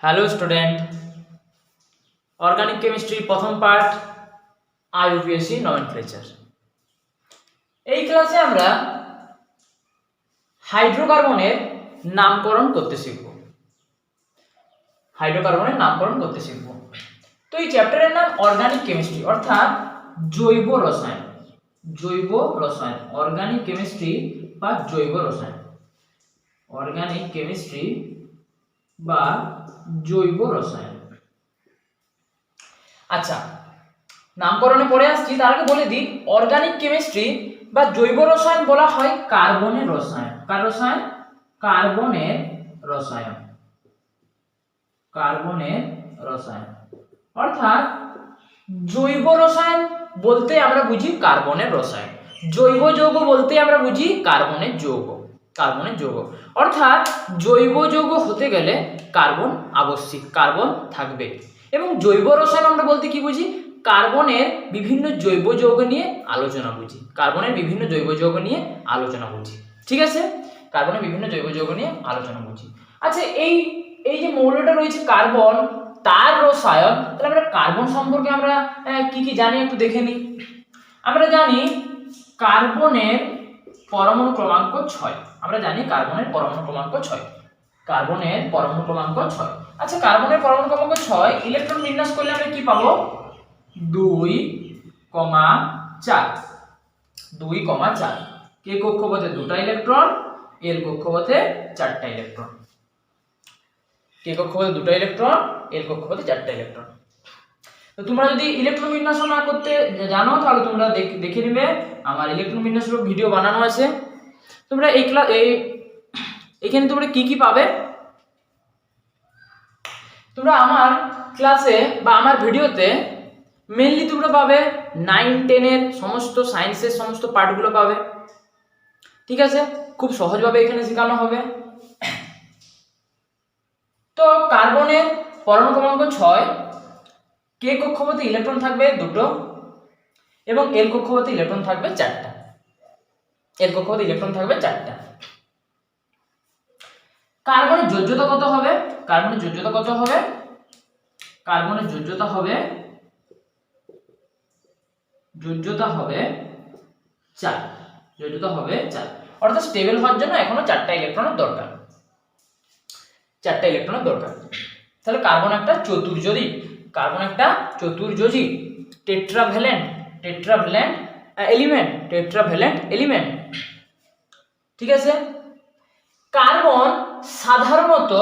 Hello student, organic chemistry প্রথম part আইইউপিএসসি nomenclature. এই ক্লাসে আমরা হাইড্রোকার্বনের নামকরণ করতে শিখব। হাইড্রোকার্বনের নামকরণ করতে শিখব। তো এই চ্যাপ্টারের নাম অর্গানিক কেমিস্ট্রি অর্থাৎ জৈব রসায়ন। জৈব রসায়ন, অর্গানিক কেমিস্ট্রি বা জৈব রসায়ন। অর্গানিক কেমিস্ট্রি বা জৈব রসায়ন। আচ্ছা, নামকরণে পড়ে আসছি, তার আগে বলে দিই অর্গানিক কেমিস্ট্রি বা জৈব রসায়ন বলা হয় কার্বনের রসায়ন। কার রসায়ন? কার্বনের রসায়ন। কার্বনের রসায়ন অর্থাৎ জৈব রসায়ন বলতে আমরা বুঝি কার্বনের রসায়ন, জৈব যৌগ বলতে আমরা বুঝি কার্বনের যৌগ। কার্বনের যৌগ অর্থাৎ জৈব যৌগ হতে গেলে কার্বন আবশ্যিক, কার্বন থাকবে। এবং জৈব রসায়ন আমরা বলতে কি বুঝি? কার্বনের বিভিন্ন জৈব যৌগ নিয়ে আলোচনা বুঝি। কার্বনের বিভিন্ন জৈব যৌগ নিয়ে আলোচনা বুঝি। ঠিক আছে, কার্বনের বিভিন্ন জৈব যৌগ নিয়ে আলোচনা বুঝি। আচ্ছা, এই যে মৌলটা রয়েছে কার্বন, তার রসায়ন, তাহলে আমরা কার্বন সম্পর্কে আমরা কি কি জানি একটু দেখে নিই। আমরা জানি কার্বনের পরমাণু ক্রমাঙ্ক 6। আমরা জানি কার্বনের পরমাণু ক্রমাঙ্ক 6। কার্বনের পরমাণু ক্রমাঙ্ক 6। আচ্ছা, কার্বনের পরমাণু ক্রমাঙ্ক 6, ইলেকট্রন বিন্যাস করলে আমরা কি পাবো? 2,4। 2,4। কে কক্ষপথে 2টা ইলেকট্রন, এল কক্ষপথে 4টা ইলেকট্রন। কে কক্ষপথে 2টা ইলেকট্রন, এল কক্ষপথে 4টা ইলেকট্রন। তো তোমরা যদি ইলেকট্রন বিন্যাস না করতে জানো তাহলে তোমরা দেখে নিবে, আমার ইলেকট্রন বিন্যাসের ভিডিও বানানো আছে। তোমরা এখানে তোমরা কি কি পাবে? তোমরা আমার ক্লাসে বা আমার ভিডিওতে মেইনলি তোমরা পাবে 9, 10 এর সমস্ত সায়েন্সের সমস্ত পার্টগুলো পাবে। ঠিক আছে, খুব সহজভাবে এখানে শেখানো হবে। তো কার্বনের পরমাণু ক্রমাঙ্ক 6, কে কক্ষপথে ইলেকট্রন থাকবে 2টো এবং এল কক্ষপথে ইলেকট্রন থাকবে 4টা। এল কক্ষপথে ইলেকট্রন থাকবে 4টা। কার্বনের যোজ্যতা কত হবে? কার্বনের যোজ্যতা কত হবে? কার্বনের যোজ্যতা হবে 4। যোজ্যতা হবে 4, অর্থাৎ স্টেবল হওয়ার জন্য এখনো 4টা ইলেকট্রনের দরকার। 4টা ইলেকট্রনের দরকার। তাহলে কার্বন একটা চতুর্যোজী। কার্বন একটা চতুর্যোজী টেট্রাভ্যালেন্ট এলিমেন্ট। টেট্রাভ্যালেন্ট এলিমেন্ট। ঠিক আছে। কার্বন সাধারণত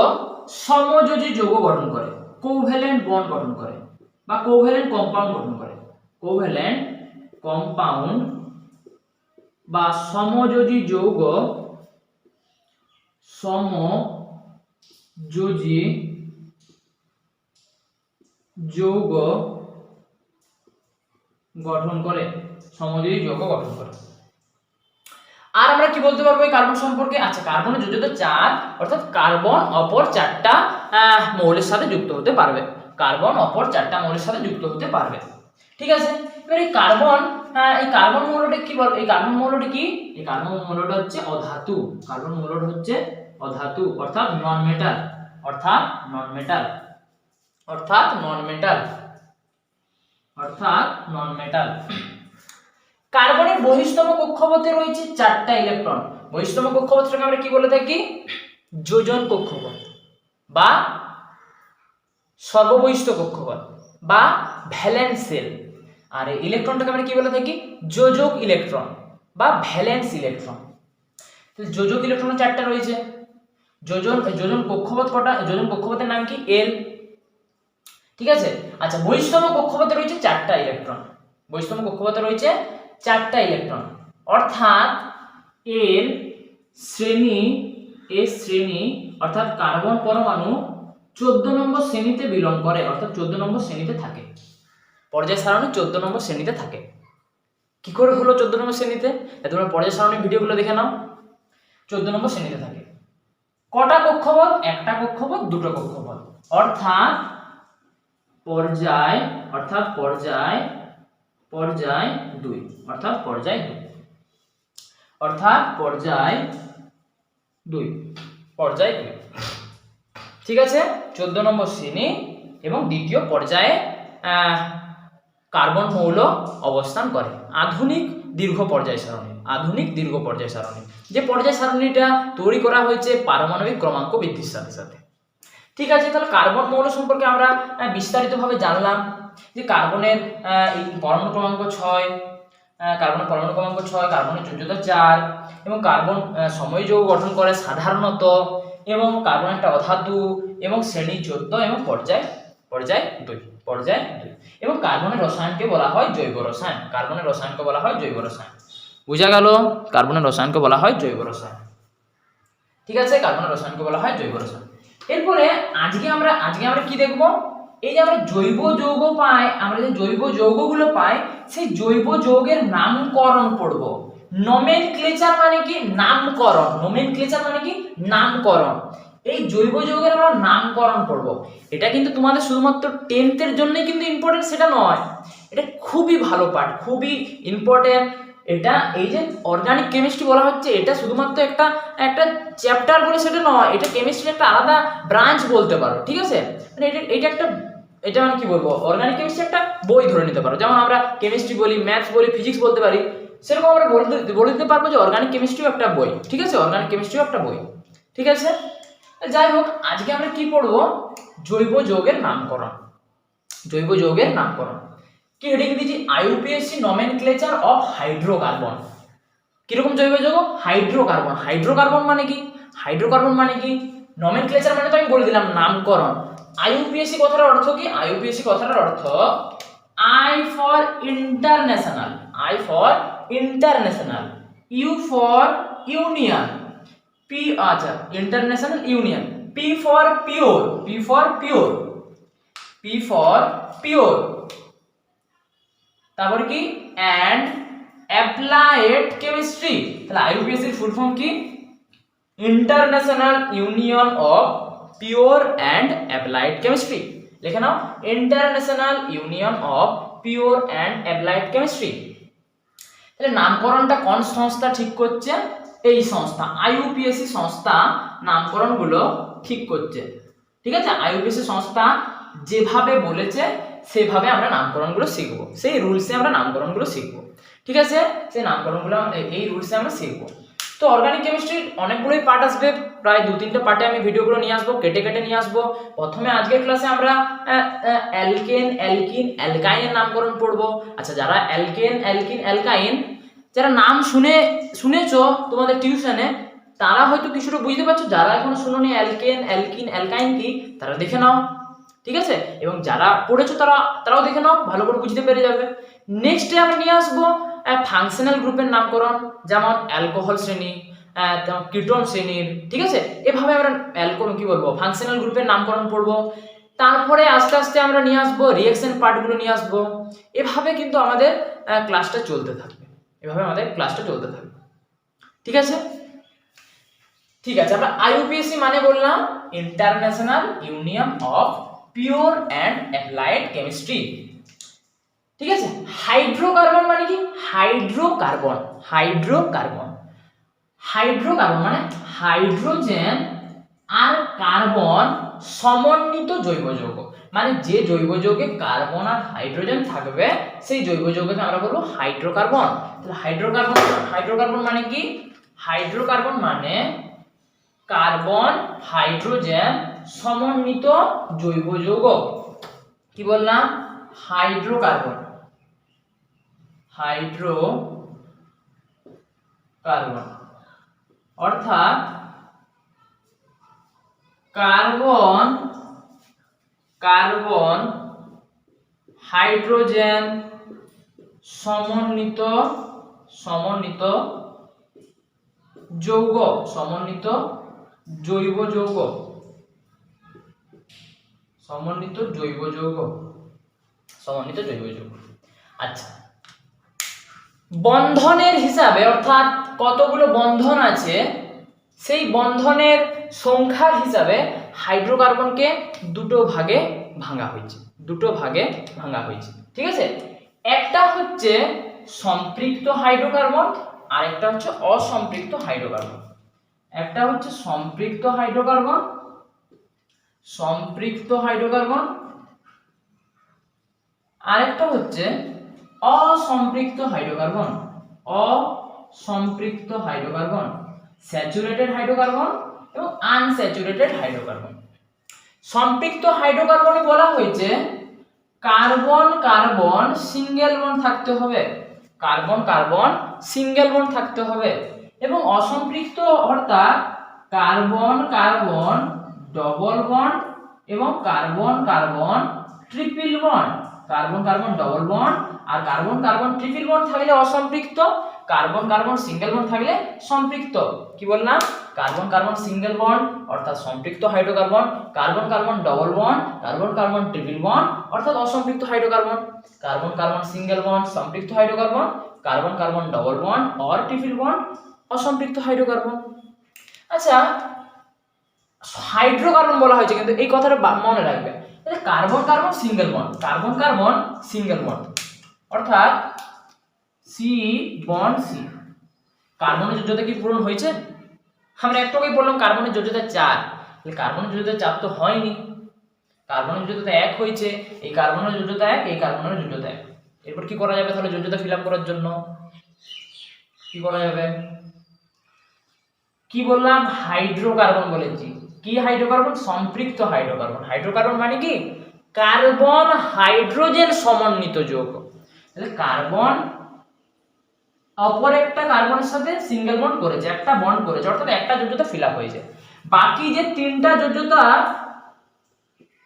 সমযোজী যৌগ গঠন করে, কোভ্যালেন্ট বন্ড গঠন করে বা কোভ্যালেন্ট কম্পাউন্ড গঠন করে। কোভ্যালেন্ট কম্পাউন্ড বা সমযোজী যৌগ, সমযোজী যৌগ গঠন করে। সমযোজী যৌগ গঠন করে। আর আমরা কি বলতে পারবো এই কার্বন সম্পর্কে? আচ্ছা, কার্বনের যোজ্যতা 4, অর্থাৎ কার্বন অপর 4টা মৌলের সাথে যুক্ত হতে পারবে। কার্বন অপর 4টা মৌলের সাথে যুক্ত হতে পারবে। ঠিক আছে। এবার এই কার্বন মৌলটা কি বল? এই কার্বন মৌলটা কি? এই কার্বন মৌলটা হচ্ছে অধাতু। কার্বন মৌলটা হচ্ছে অধাতু, অর্থাৎ নন মেটাল। অর্থাৎ নন মেটাল। অর্থাৎ নন মেটাল। অর্থাৎ নন মেটাল। কার্বনের বহিস্তম কক্ষপথে রয়েছে 4টা ইলেকট্রন। বহিস্তম কক্ষপথটাকে আমরা কি বলে থাকি? যোজন কক্ষপথ বা সর্ববহিষ্ঠ কক্ষপথ বা ভ্যালেন্স শেল। আর এই ইলেকট্রনটাকে আমরা কি বলে থাকি? যোজক ইলেকট্রন বা ভ্যালেন্স ইলেকট্রন। তো যোজক ইলেকট্রন 4টা রয়েছে। যোজন কক্ষপথ কটা? যোজন কক্ষপথের নাম কি? এল। ঠিক আছে। আচ্ছা, বহিস্তম কক্ষপথে রয়েছে 4টা ইলেকট্রন। বহিস্তম কক্ষপথে রয়েছে 4টা ইলেকট্রন, অর্থাৎ এর শ্রেণী, অর্থাৎ কার্বন পরমাণু 14 নম্বর শ্রেণীতে বিলং করে, অর্থাৎ 14 নম্বর শ্রেণীতে থাকে। পর্যায় সারণী 14 নম্বর শ্রেণীতে থাকে। কি করে হলো 14 নম্বর শ্রেণীতে? তোমরা পর্যায় সারণীর ভিডিওগুলো দেখে নাও। 14 নম্বর শ্রেণীতে থাকে। কটা কক্ষপথ? একটা কক্ষপথ, 2টো কক্ষপথ, অর্থাৎ পর্যায় 2। অর্থাৎ পর্যায় 2। অর্থাৎ পর্যায় 2। পর্যায় 2। ঠিক আছে, 14 নম্বর শ্রেণী এবং দ্বিতীয় পর্যায়ে কার্বন মৌল অবস্থান করে। আধুনিক দীর্ঘ পর্যায় সারণী, আধুনিক দীর্ঘ পর্যায় সারণী, যে পর্যায় সারণীটা তৈরি করা হয়েছে পারমাণবিক ক্রমাঙ্ক বৃদ্ধির সাথে সাথে। ঠিক আছে, তাহলে কার্বন মৌল সম্পর্কে আমরা বিস্তারিতভাবে জানলাম যে কার্বনের পরমাণু ক্রমাঙ্ক 6, কার্বনের পরমাণু ক্রমাঙ্ক 6, কার্বনের যোজ্যতা 4 এবং কার্বন সময় যৌগ গঠন করে সাধারণত, এবং কার্বন একটা অধাতু এবং শ্রেণী 14 এবং পর্যায় 2 এবং কার্বনের রসায়নকে বলা হয় জৈব রসায়ন। কার্বনের রসায়নকে বলা হয় জৈব রসায়ন। বুঝা গেল? কার্বনের রসায়নকে বলা হয় জৈব রসায়ন। ঠিক আছে, কার্বনের রসায়নকে বলা হয় জৈব রসায়ন। এরপরে আজকে আমরা কি দেখব? এই যে আমরা জৈব যৌগ পাই, আমরা যে জৈব যৌগগুলো পাই, সেই জৈব যৌগের নামকরণ পড়ব। নমেনক্লেচার মানে কি? নামকরণ। নমেনক্লেচার মানে কি? নামকরণ। এই জৈব যৌগের আমরা নামকরণ পড়ব। এটা কিন্তু তোমাদের শুধুমাত্র 10th এর জন্যই কিন্তু ইম্পর্টেন্ট সেটা নয়, এটা খুবই ভালো পার্ট, খুবই ইম্পর্টেন্ট। এটা এই যে অর্গানিক কেমিস্ট্রি বলা হচ্ছে, এটা শুধুমাত্র একটা চ্যাপ্টার বলে সেটা নয়, এটা কেমিস্ট্রির একটা আলাদা ব্রাঞ্চ বলতে পারো। ঠিক আছে, মানে এটা মানে কি বলবো, অর্গানিক কেমিস্ট্রি একটা বই ধরে নিতে পারো। যেমন আমরা কেমিস্ট্রি বলি, ম্যাথস বলি, ফিজিক্স বলতে পারি, সেরকম আমরা বলে দিতে পারবো যে অর্গানিক কেমিস্ট্রিও একটা বই। ঠিক আছে, অর্গানিক কেমিস্ট্রিও একটা বই। ঠিক আছে, যাই হোক, আজকে আমরা কি পড়বো? জৈব যৌগের নামকরণ। জৈব যৌগের নামকরণ কি হেডিং দিয়েছি? আইইউপিএসসি নমেনক্লেচার অফ হাইড্রোকার্বন। কিরকম জৈব যৌগ? হাইড্রোকার্বন। হাইড্রোকার্বন মানে কি? হাইড্রোকার্বন মানে কি? নমেনক্লেচার মানে তো আমি বলে দিলাম নামকরণ। আইইউপিএসসি কথার অর্থ কি? আইইউপিএসসি কথার অর্থ I for international, I for international, U for union, P আচ্ছা international union, P for pure, P for pure, P for pure, তারপর কি? And applied chemistry. তাহলে আইইউপিএসসি এর ফুল ফর্ম কি? International union of pure and applied chemistry. লিখে নাও, international union of pure and applied chemistry. তাহলে নামকরণটা কোন সংস্থা ঠিক করছে? এই সংস্থা, আইইউপিএসসি সংস্থা নামকরণগুলো ঠিক করছে। ঠিক আছে, আইইউপিএসসি সংস্থা যেভাবে বলেছে সেভাবে আমরা নামকরণগুলো শিখবো, সেই রুলসে আমরা নামকরণগুলো শিখবো। ঠিক আছে, সেই নামকরণগুলো এই রুলসে আমরা শিখবো। তো অর্গানিক কেমিস্ট্রির অনেকগুলোই পার্ট আসবে, প্রায় 2-3টে পার্টে আমি ভিডিওগুলো নিয়ে আসবো, কেটে কেটে নিয়ে আসবো। প্রথমে আজকের ক্লাসে আমরা অ্যালকেন, অ্যালকিন, অ্যালকাইনের নামকরণ পড়বো। আচ্ছা, যারা অ্যালকেন, অ্যালকিন, অ্যালকাইন যারা নাম শুনেছো তোমাদের টিউশনে, তারা হয়তো কিছুটা বুঝতে পারছো। যারা এখনো শুনোনি অ্যালকেন, অ্যালকিন, অ্যালকাইন কি, তারা দেখে নাও। ঠিক আছে, এবং যারা পড়েছো তারাও দেখে নাও, ভালো করে বুঝতে পেরে যাবে। নেক্সটে আমরা নিয়ে আসবো ফাংশনাল গ্রুপের নামকরণ, যেমন অ্যালকোহল শ্রেণী, কিটোন শ্রেণীর। ঠিক আছে, এভাবে আমরা কি বলবো, ফাংশনাল গ্রুপের নামকরণ পড়বো। তারপরে আস্তে আস্তে আমরা নিয়ে আসবো রিঅ্যাকশন পার্টগুলো নিয়ে আসবো। এভাবে কিন্তু আমাদের ক্লাসটা চলতে থাকবে, এভাবে আমাদের ক্লাসটা চলতে থাকবে। ঠিক আছে, ঠিক আছে, আমরা আইইউপিএসসি মানে বললাম international union of pure and applied chemistry. ঠিক আছে, হাইড্রোকার্বন মানে কি? হাইড্রোকার্বন, হাইড্রোকার্বন, হাইড্রোকার্বন মানে হাইড্রোজেন আর কার্বন সমন্বিত জৈব যৌগ। মানে যে জৈব যৌগে কার্বন আর হাইড্রোজেন থাকবে সেই জৈব যৌগকে আমরা বলবো হাইড্রোকার্বন। তাহলে হাইড্রোকার্বন মানে কি? হাইড্রোকার্বন মানে কার্বন হাইড্রোজেন সমন্বিত জৈব যৌগ। কি বললাম? হাইড্রোকার্বন, হাইড্রোকার্বন অর্থাৎ কার্বন হাইড্রোজেন সমন্বিত যৌগ, সমন্বিত জৈব যৌগ, সমন্বিত জৈব যৌগ। আচ্ছা, বন্ধনের হিসাবে অর্থাৎ কতগুলো বন্ধন আছে সেই বন্ধনের সংখ্যার হিসাবে হাইড্রোকার্বনকে দুটো ভাগে ভাঙা হয়েছে। ঠিক আছে, একটা হচ্ছে সম্পৃক্ত হাইড্রোকার্বন আর একটা হচ্ছে অসম্পৃক্ত হাইড্রোকার্বন। একটা হচ্ছে সম্পৃক্ত হাইড্রোকার্বন সম্পৃক্ত হাইড্রোকার্বন, আরেকটা হচ্ছে অসম্পৃক্ত হাইড্রোকার্বন। অসম্পৃক্ত হাইড্রোকার্বন, স্যাচুরেটেড হাইড্রোকার্বন এবং আনস্যাচুরেটেড হাইড্রোকার্বন। সম্পৃক্ত হাইড্রোকার্বনে বলা হয়েছে কার্বন কার্বন সিঙ্গেল বন্ড থাকতে হবে, কার্বন কার্বন সিঙ্গেল বন্ড থাকতে হবে। এবং অসম্পৃক্ত অর্থাৎ কার্বন কার্বন ডবল বন্ড এবং carbon carbon triple bond, carbon carbon double bond আর কার্বন কার্বন ট্রিপল বন্ড থাকলে অসম্পৃক্ত, কার্বন কার্বন সিঙ্গেল বন্ড থাকলে সম্পৃক্ত। কি বললাম? কার্বন কার্বন সিঙ্গেল বন্ড অর্থাৎ সম্পৃক্ত hydrocarbon, carbon carbon double bond, carbon carbon triple bond অর্থাৎ অসম্পৃক্ত hydrocarbon, carbon carbon single bond সম্পৃক্ত hydrocarbon, carbon carbon double bond or triple bond অসম্পৃক্ত হাইড্রোকার্বন। আচ্ছা, হাইড্রোকার্বন বলা হয়েছে কিন্তু এই কথাটা মনে রাখবে, carbon carbon single bond, carbon carbon single bond অর্থাৎ সি বন্ড সি। কার্বনের যোজ্যতা কি পূরণ হয়েছে? আমরা একটু আগেই বললাম কার্বনের যোজ্যতা 4, তাহলে কার্বনের যোজ্যতা 4 তো হয়নি, কার্বনের যোজ্যতা 1 হয়েছে, এই কার্বনের যোজ্যতা 1, এই কার্বনের যোজ্যতা 1। এরপর কি করা যাবে তাহলে যোজ্যতা ফিল আপ করার জন্য? কি করা যাবে? কি বললাম? হাইড্রোকার্বন বলেছি। কি হাইড্রোকার্বন? সম্পৃক্ত হাইড্রোকার্বন। হাইড্রোকার্বন মানে কি? কার্বন হাইড্রোজেন সমন্বিত যৌগ। তাহলে কার্বন অপর একটা কার্বনের সাথে সিঙ্গেল বন্ড করেছে, একটা বন্ড করেছে, অর্থাৎ একটা যোজ্যতা ফিল আপ হয়েছে। বাকি যে তিনটা যোজ্যতা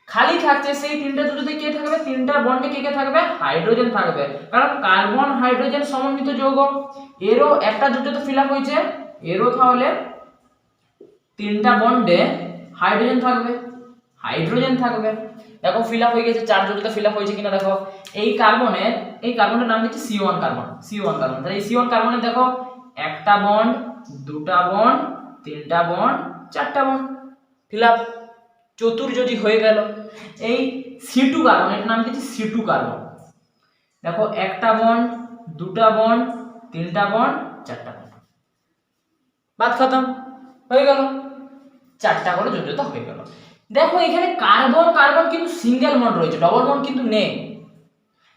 খালি থাকছে সেই তিনটা যোজ্যতা কে থাকবে? তিনটা বন্ডে কে কে থাকবে? হাইড্রোজেন থাকবে, কারণ কার্বন হাইড্রোজেন সমন্বিত যৌগ। এরও একটা যোজ্যতা ফিল আপ হয়েছে, এরও তাহলে তিনটা বন্ডে হাইড্রোজেন থাকবে, হাইড্রোজেন থাকবে। দেখো ফিল আপ হয়ে গেছে, 4 যোজ্যতা ফিল আপ হয়েছে কিনা দেখো। এই কার্বনের নাম দিচ্ছি C1 কার্বন, C1 কার্বন। তাহলে এই C1 কার্বনে দেখো একটা বন্ড, দুটা বন্ড, তিনটা বন্ড, চারটা বন্ড ফিল আপ, চতুর্যোজি হয়ে গেল। এই C2 কার্বন, এর নাম দিচ্ছি C2 কার্বন। দেখো একটা বন্ড, দুটা বন্ড, তিনটা বন্ড, চারটা বন্ড, বাদ খতম হয়ে গেল, চারটা করে যোজ্যতা হয়ে গেল। দেখো এখানে কার্বন কার্বন কিন্তু সিঙ্গেল বন্ড রয়েছে, ডবল বন্ড কিন্তু নেই।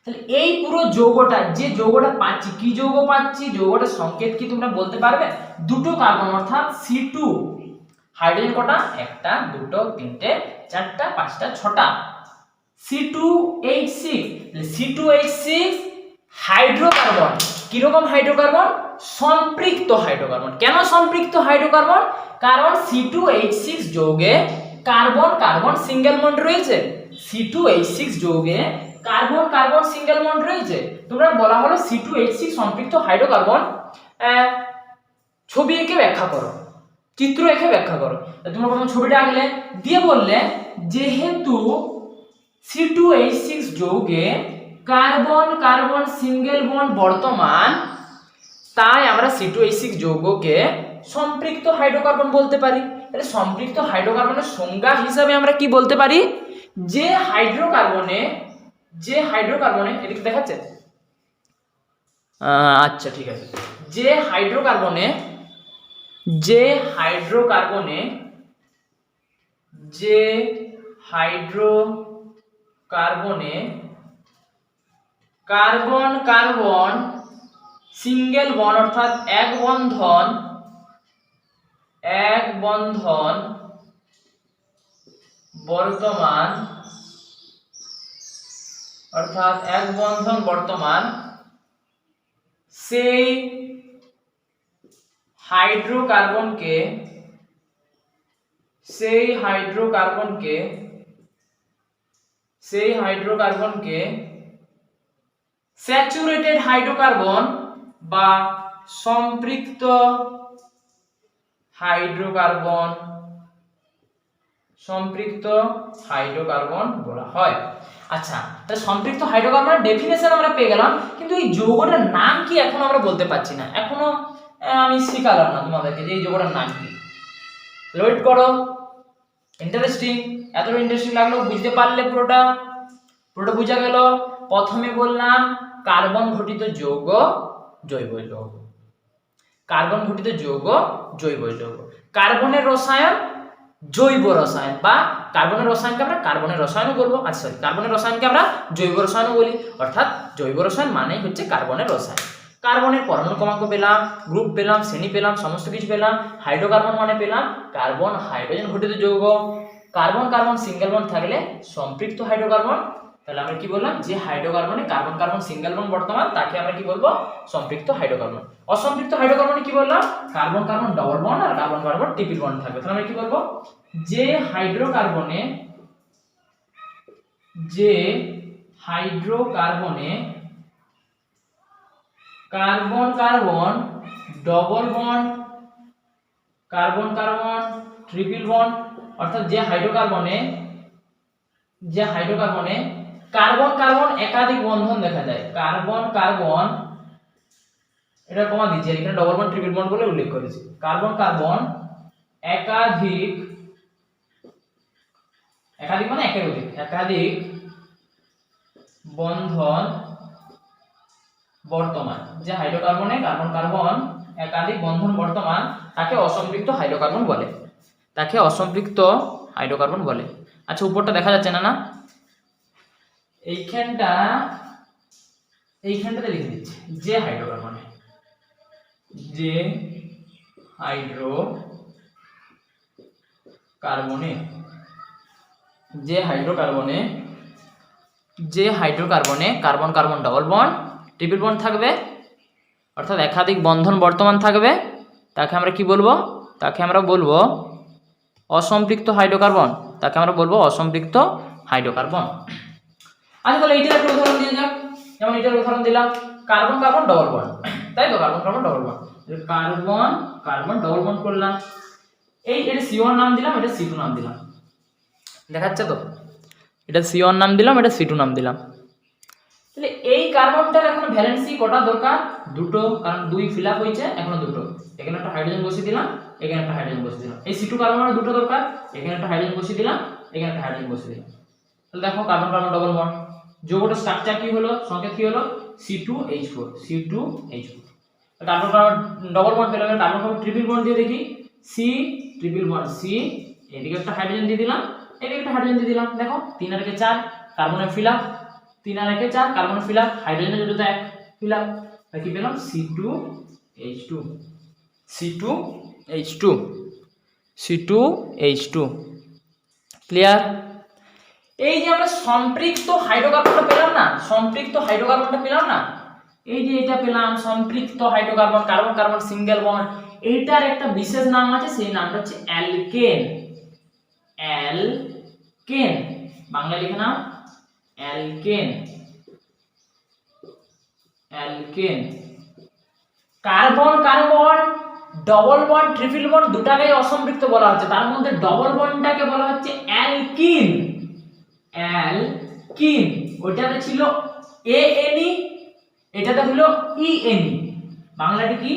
তাহলে এই পুরো যৌগটা, যে যৌগটা পাচ্ছি, কি যৌগ পাচ্ছি? যৌগটার সংকেত কি তোমরা বলতে পারবে? দুটো কার্বন অর্থাৎ C2। হাইড্রোজেন কটা? একটা, দুটো, তিনটে, চারটা, পাঁচটা, ছটা। C2H6, C2H6 hydrocarbon. কিরকম হাইড্রোকার্বন? সম্পৃক্ত হাইড্রোকার্বন। কেন সম্পৃক্ত হাইড্রোকার্বন? কারণ C2H6 যৌগে কার্বন কার্বন সিঙ্গেল বন্ড রয়েছে, C2H6 যৌগে কার্বন কার্বন সিঙ্গেল বন্ড রয়েছে। তোমরা বলা হলো C2H6 সম্পৃক্ত হাইড্রোকার্বন, ছবি এঁকে ব্যাখ্যা করো, চিত্র এঁকে ব্যাখ্যা করো। তোমরা প্রথমে ছবিটা আঁকলে, দিয়ে বললে যেহেতু C2H6 যৌগে কার্বন কার্বন সিঙ্গেল বন্ড বর্তমান, তাই আমরা C2H6 যৌগকে সম্পৃক্ত হাইড্রোকার্বন বলতে পারি। তাহলে সম্পৃক্ত হাইড্রোকার্বনের সংজ্ঞা হিসাবে আমরা কি বলতে পারি? যে হাইড্রোকার্বনে এদিকে দেখাচ্ছে, আচ্ছা ঠিক আছে, যে হাইড্রোকার্বনে কার্বন কার্বন সিঙ্গেল বন্ড অর্থাৎ এক বন্ধন বর্তমান, সেই হাইড্রোকার্বনকে স্যাচুরেটেড হাইড্রোকার্বন বা সম্পৃক্ত হাইড্রোকার্বন বলা হয়। আচ্ছা, তাহলে সম্পৃক্ত হাইড্রোকার্বনের ডেফিনেশন আমরা পেয়ে গেলাম, কিন্তু এই যৌগটার নাম কি এখন আমরা বলতে পারছি না। এখনো আমি শিখালাম না তোমাদেরকে যে এই যৌগটার নাম কি। ওয়েট করো, ইন্টারেস্টিং, এতটা ইন্টারেস্টিং লাগলো? বুঝতে পারলে? পুরোটা বোঝা গেল? প্রথমে বললাম কার্বন ঘটিত যৌগ জৈব যৌগ, কার্বনের রসায়ন জৈব রসায়ন, বা কার্বনের রসায়নকে আমরা কার্বনের রসায়নও বলবো। আচ্ছা সরি, কার্বনের রসায়নকে আমরা জৈব রসায়নও বলি, অর্থাৎ জৈব রসায়ন মানেই হচ্ছে কার্বনের রসায়ন। কার্বনের পরমাণু ক্রমাঙ্ক পেলাম, গ্রুপ পেলাম, শ্রেণী পেলাম, সমস্ত কিছু পেলাম। হাইড্রোকার্বন মানে পেলাম কার্বন হাইড্রোজেন ঘটিত যৌগ। কার্বন কার্বন সিঙ্গেল বন্ড থাকলে সম্পৃক্ত হাইড্রোকার্বন। তাহলে আমরা কি বললাম, যে হাইড্রোকার্বনে কার্বন কার্বন সিঙ্গেল বন্ড বর্তমান তাকে আমরা কি বলবো, সম্পৃক্ত হাইড্রোকার্বন। অসম্পৃক্ত হাইড্রোকার্বনে কি বললাম, কার্বন কার্বন ডবল বন্ড আর কার্বন কার্বন ট্রিপল বন্ড থাকবে। তাহলে আমরা কি বলবো, যে হাইড্রোকার্বনে carbon carbon double bond, carbon carbon triple bond, অর্থাৎ যে হাইড্রোকার্বনে কার্বন কার্বন একাধিক বন্ধন দেখা যায়, কার্বন কার্বন, এটা কমা দিচ্ছি এখানে ডবল বন্ড ট্রিপল বন্ড বলে উল্লেখ করেছি, কার্বন কার্বন একাধিক মানে একের অধিক, একাধিক বন্ধন বর্তমান। যে হাইড্রোকার্বনে কার্বন কার্বন একাধিক বন্ধন বর্তমান তাকে অসম্পৃক্ত হাইড্রোকার্বন বলে, আচ্ছা উপরটা দেখা যাচ্ছে না? এইখানটাতে লিখে দিচ্ছি, যে হাইড্রোকার্বনে carbon carbon double bond triple bond থাকবে, অর্থাৎ একাধিক বন্ধন বর্তমান থাকবে, তাকে আমরা কি বলবো, তাকে আমরা বলবো অসম্পৃক্ত হাইড্রোকার্বন। আচ্ছা তাহলে এইটার একটা উদাহরণ দিয়ে যাক, যেমন এটার উদাহরণ দিলাম কার্বন কার্বন ডবল বন্ড, তাই তো, carbon carbon double bond, carbon carbon double bond করলাম, এটা C1 নাম দিলাম, এটা C2 নাম দিলাম, দেখাচ্ছে তো, এটা C1 নাম দিলাম, এটা C2 নাম দিলাম। তাহলে এই কার্বনটার এখন ভ্যালেন্সি কটা দরকার, দুটো, কারণ দুই ফিল আপ হয়েছে, এখনো দুটো, এখানে একটা হাইড্রোজেন বসিয়ে দিলাম, এখানে একটা হাইড্রোজেন বসিয়ে দিলাম। এই C2 কার্বনের দুটো দরকার, এখানে একটা হাইড্রোজেন বসিয়ে দিলাম, এখানে একটা হাইড্রোজেন বসিয়ে দিলাম। তাহলে দেখো কার্বন কার্বন ডবল বন্ড, যৌগটার স্ট্রাকচার কি হলো, সংকেত কি হলো, C2H4, carbon carbon double bond পেলাম। কার্বন কার্বন ট্রিপল বন্ড দিয়ে দেখি, C ট্রিপল বন্ড, C, এদিকে একটা হাইড্রোজেন দিয়ে দিলাম, এদিকে একটা হাইড্রোজেন দিয়ে দিলাম, দেখো 3 আর 4 কার্বনের ফিল আপ, 3 আর 4 কার্বনের ফিল আপ, হাইড্রোজেনের জন্য 1 ফিল আপ, তাই কি পেলাম, C2H2, ক্লিয়ার? এই যে আমরা সম্পৃক্ত হাইড্রোকার্বনটা পেলাম না, এই যে এটা পেলাম সম্পৃক্ত hydrocarbon, carbon carbon single bond, এইটার একটা বিশেষ নাম আছে, সেই নামটা হচ্ছে অ্যালকেন। বাংলায় লিখে নাও alkene. Carbon carbon double bond triple bond দুটাকেই অসম্পৃক্ত বলা হচ্ছে, তার মধ্যে ডবল বন্ডটাকে বলা হচ্ছে অ্যালকিন। ওইটাতে ছিল ANE, এটাতে হলো ENE, বাংলাটি কি,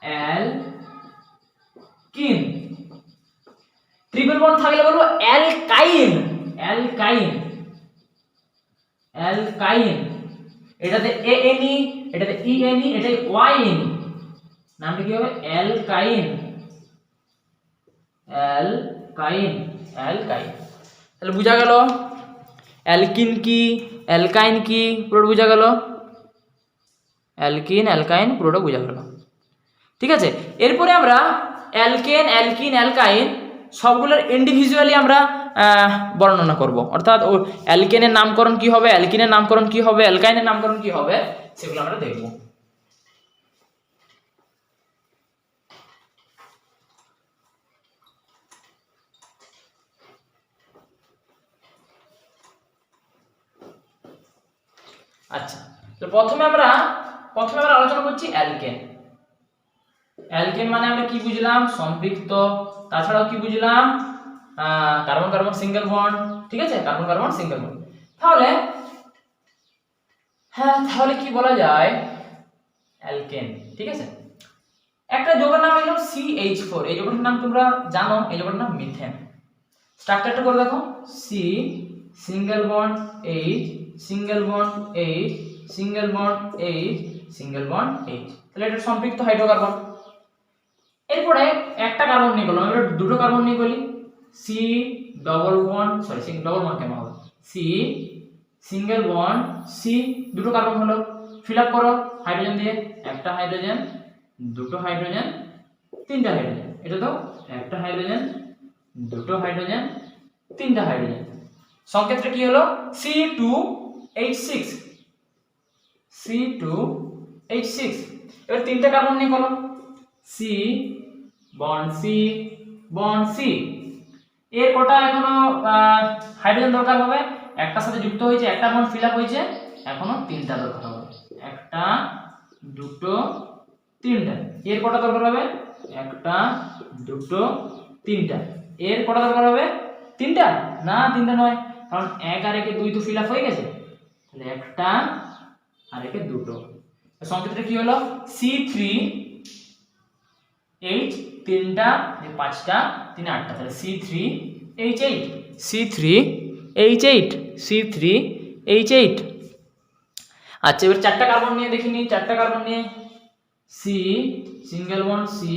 অ্যালকিন। ট্রিপল বন্ড থাকলে বলবো অ্যালকাইন। এটাতে ANE, এটাতে ENE, এটাতে YNE, নামটা কি হবে, অ্যালকাইন। তাহলে বুঝা গেল অ্যালকিন কি, অ্যালকাইন কি, পুরোটা বুঝা গেল, অ্যালকাইন পুরোটা বুঝা গেল। ঠিক আছে, এরপরে আমরা অ্যালকেন, অ্যালকাইন সবগুলোর ইন্ডিভিজুয়ালি আমরা বর্ণনা করব, অর্থাৎ অ্যালকেনের নামকরণ কি হবে, অ্যালকিনের নামকরণ কি হবে, অ্যালকাইনের নামকরণ কি হবে, সেগুলো আমরা দেখব। আচ্ছা, তো প্রথমে আমরা আলোচনা করছি অ্যালকেন মানে আমরা কি বুঝলাম, সম্পৃক্ত, তাছাড়াও কি বুঝলাম, কার্বন কার্বন সিঙ্গেল বন্ড, ঠিক আছে, কার্বন কার্বন সিঙ্গেল বন্ড। তাহলে কি বলা যায়, অ্যালকেন, ঠিক আছে। একটা যৌগের নাম হলো CH4, এই যৌগটার নাম তোমরা জানো, এই যৌগটার নাম মিথেন। স্ট্রাকচারটা করে দেখো, C single bond H, single bond H, single bond H, single bond H, তাহলে এটা সম্পৃক্ত হাইড্রোকার্বন। এরপর এরপরে একটা কার্বন নিয়ে করলাম, এবার দুটো কার্বন নিয়ে করি, C double bond sorry double bond কেন হবে, সি সিঙ্গেল বন্ড সি, দুটো কার্বন হলো, ফিল আপ করো হাইড্রোজেন দিয়ে, একটা হাইড্রোজেন, দুটো হাইড্রোজেন, তিনটা হাইড্রোজেন, এটা তো একটা হাইড্রোজেন, দুটো হাইড্রোজেন, তিনটা হাইড্রোজেন, সংকেতটা কি হলো C2H6, C2H6। এবার তিনটা কার্বন নিয়ে করো, C bond C bond C, এর কটা এখনো হাইড্রোজেন দরকার হবে, একটার সাথে যুক্ত হয়েছে, একটা বন্ড ফিল আপ হয়েছে, এখনো তিনটা দরকার হবে, একটা দুটো তিনটা, এর কটা দরকার হবে, একটা দুটো তিনটা, এর কটা দরকার হবে, তিনটা না তিনটা নয়, কারণ এক আর একে দুই তো ফিল আপ হয়ে গেছে, তাহলে একটা আর একে দুটো, সংকেতটা কি হলো C3H, তিনটা পাঁচটা তিন আটটা, তাহলে C3H8, C3H8, C3H8। আচ্ছা এবার চারটা কার্বন নিয়ে দেখিনি, চারটা কার্বন নিয়ে, C single bond C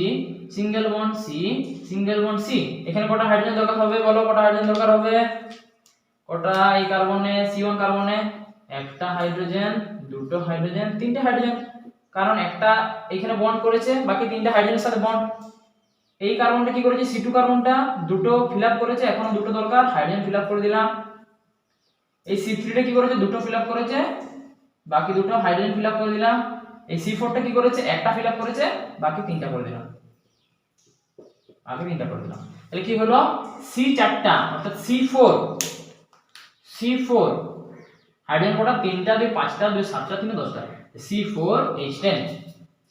single bond C single bond C, এখানে কটা হাইড্রোজেন দরকার হবে বলো, কটা হাইড্রোজেন দরকার হবে, কটা এই কার্বনে C1 কার্বনে, একটা হাইড্রোজেন, দুটো হাইড্রোজেন, তিনটে হাইড্রোজেন, কারণ একটা এইখানে বন্ড করেছে, বাকি তিনটা হাইড্রোজেনের সাথে বন্ড, এই কার্বনটা কি করেছে C2 কার্বনটা দুটো ফিল আপ করেছে, এখনো দুটো দরকার, হাইড্রোজেন ফিল আপ করে দিলাম, এই C3টা কি করেছে দুটো ফিল আপ করেছে, বাকি দুটো হাইড্রোজেন ফিল আপ করে দিলাম, এই C4টা কি করেছে একটা ফিল আপ করেছে, বাকি তিনটা করে দিলাম, বাকি তিনটা করে দিলাম, তাহলে কি হলো C4টা অর্থাৎ C4 হাইড্রোজেন কটা, তিনটা দুই পাঁচটা দুই সাতটা তিন 10টা, C4H10,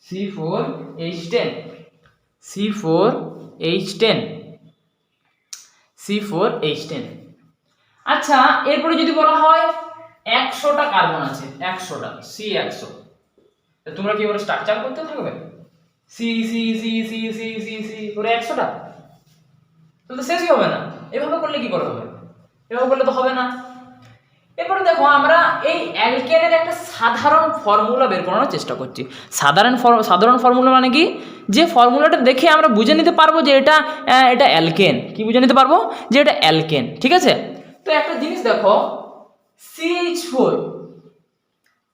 C4H10, C4H10, C4H10। আচ্ছা এরপরে যদি বলা হয় 100টা কার্বন আছে, 100টা C100, তোমরা কি এবারে স্ট্রাকচার করতে থাকবে, C C C C C C C করে 100টা, তো শেষই হবে না, এভাবে করলে কি করে হবে, এভাবে করলে তো হবে না। এরপরে দেখো আমরা এই অ্যালকেনের একটা সাধারণ ফর্মুলা বের করানোর চেষ্টা করছি। সাধারণ ফর্মুলা মানে কি, যে ফর্মুলাটা দেখে আমরা বুঝে নিতে পারবো যে এটা অ্যালকেন, কি বুঝে নিতে পারবো যে এটা অ্যালকেন, ঠিক আছে। তো একটা জিনিস দেখো CH4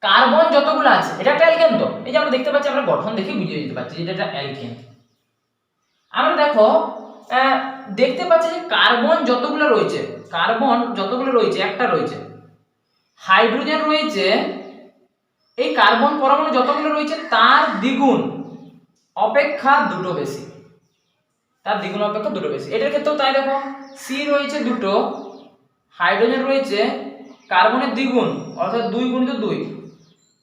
কার্বন যতগুলো আছে এটা একটা অ্যালকেন, তো এই যে আমরা দেখতে পাচ্ছি, আমরা গঠন দেখে বুঝিয়ে দিতে পারছি যে এটা অ্যালকেন। আমরা দেখো দেখতে পাচ্ছি যে কার্বন যতগুলো রয়েছে একটা রয়েছে, হাইড্রোজেন রয়েছে, এই কার্বন পরমাণু যতগুলো রয়েছে তার দ্বিগুণ অপেক্ষা দুটো বেশি, এটার ক্ষেত্রেও তাই, দেখো সি রয়েছে দুটো, হাইড্রোজেন রয়েছে কার্বনের দ্বিগুণ অর্থাৎ 2 × 2,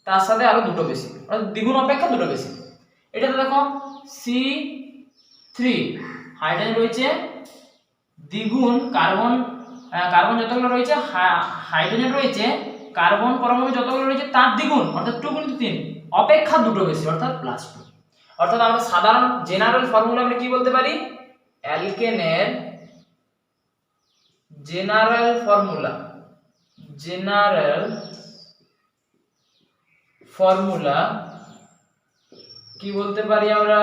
তার সাথে আরো দুটো বেশি, অর্থাৎ দ্বিগুণ অপেক্ষা দুটো বেশি। এটাতে দেখো C3 হাইড্রোজেন রয়েছে দ্বিগুণ, কার্বন যতগুলো রয়েছে, হাইড্রোজেন রয়েছে কার্বন পরমাণু যতগুলো রয়েছে তার দ্বিগুণ অর্থাৎ 2 × 3 অপেক্ষা দুটো বেশি অর্থাৎ +2। অর্থাৎ আমরা সাধারণ জেনারেল ফর্মুলা আমরা কি বলতে পারি, অ্যালকেনের জেনারেল ফর্মুলা কি বলতে পারি আমরা,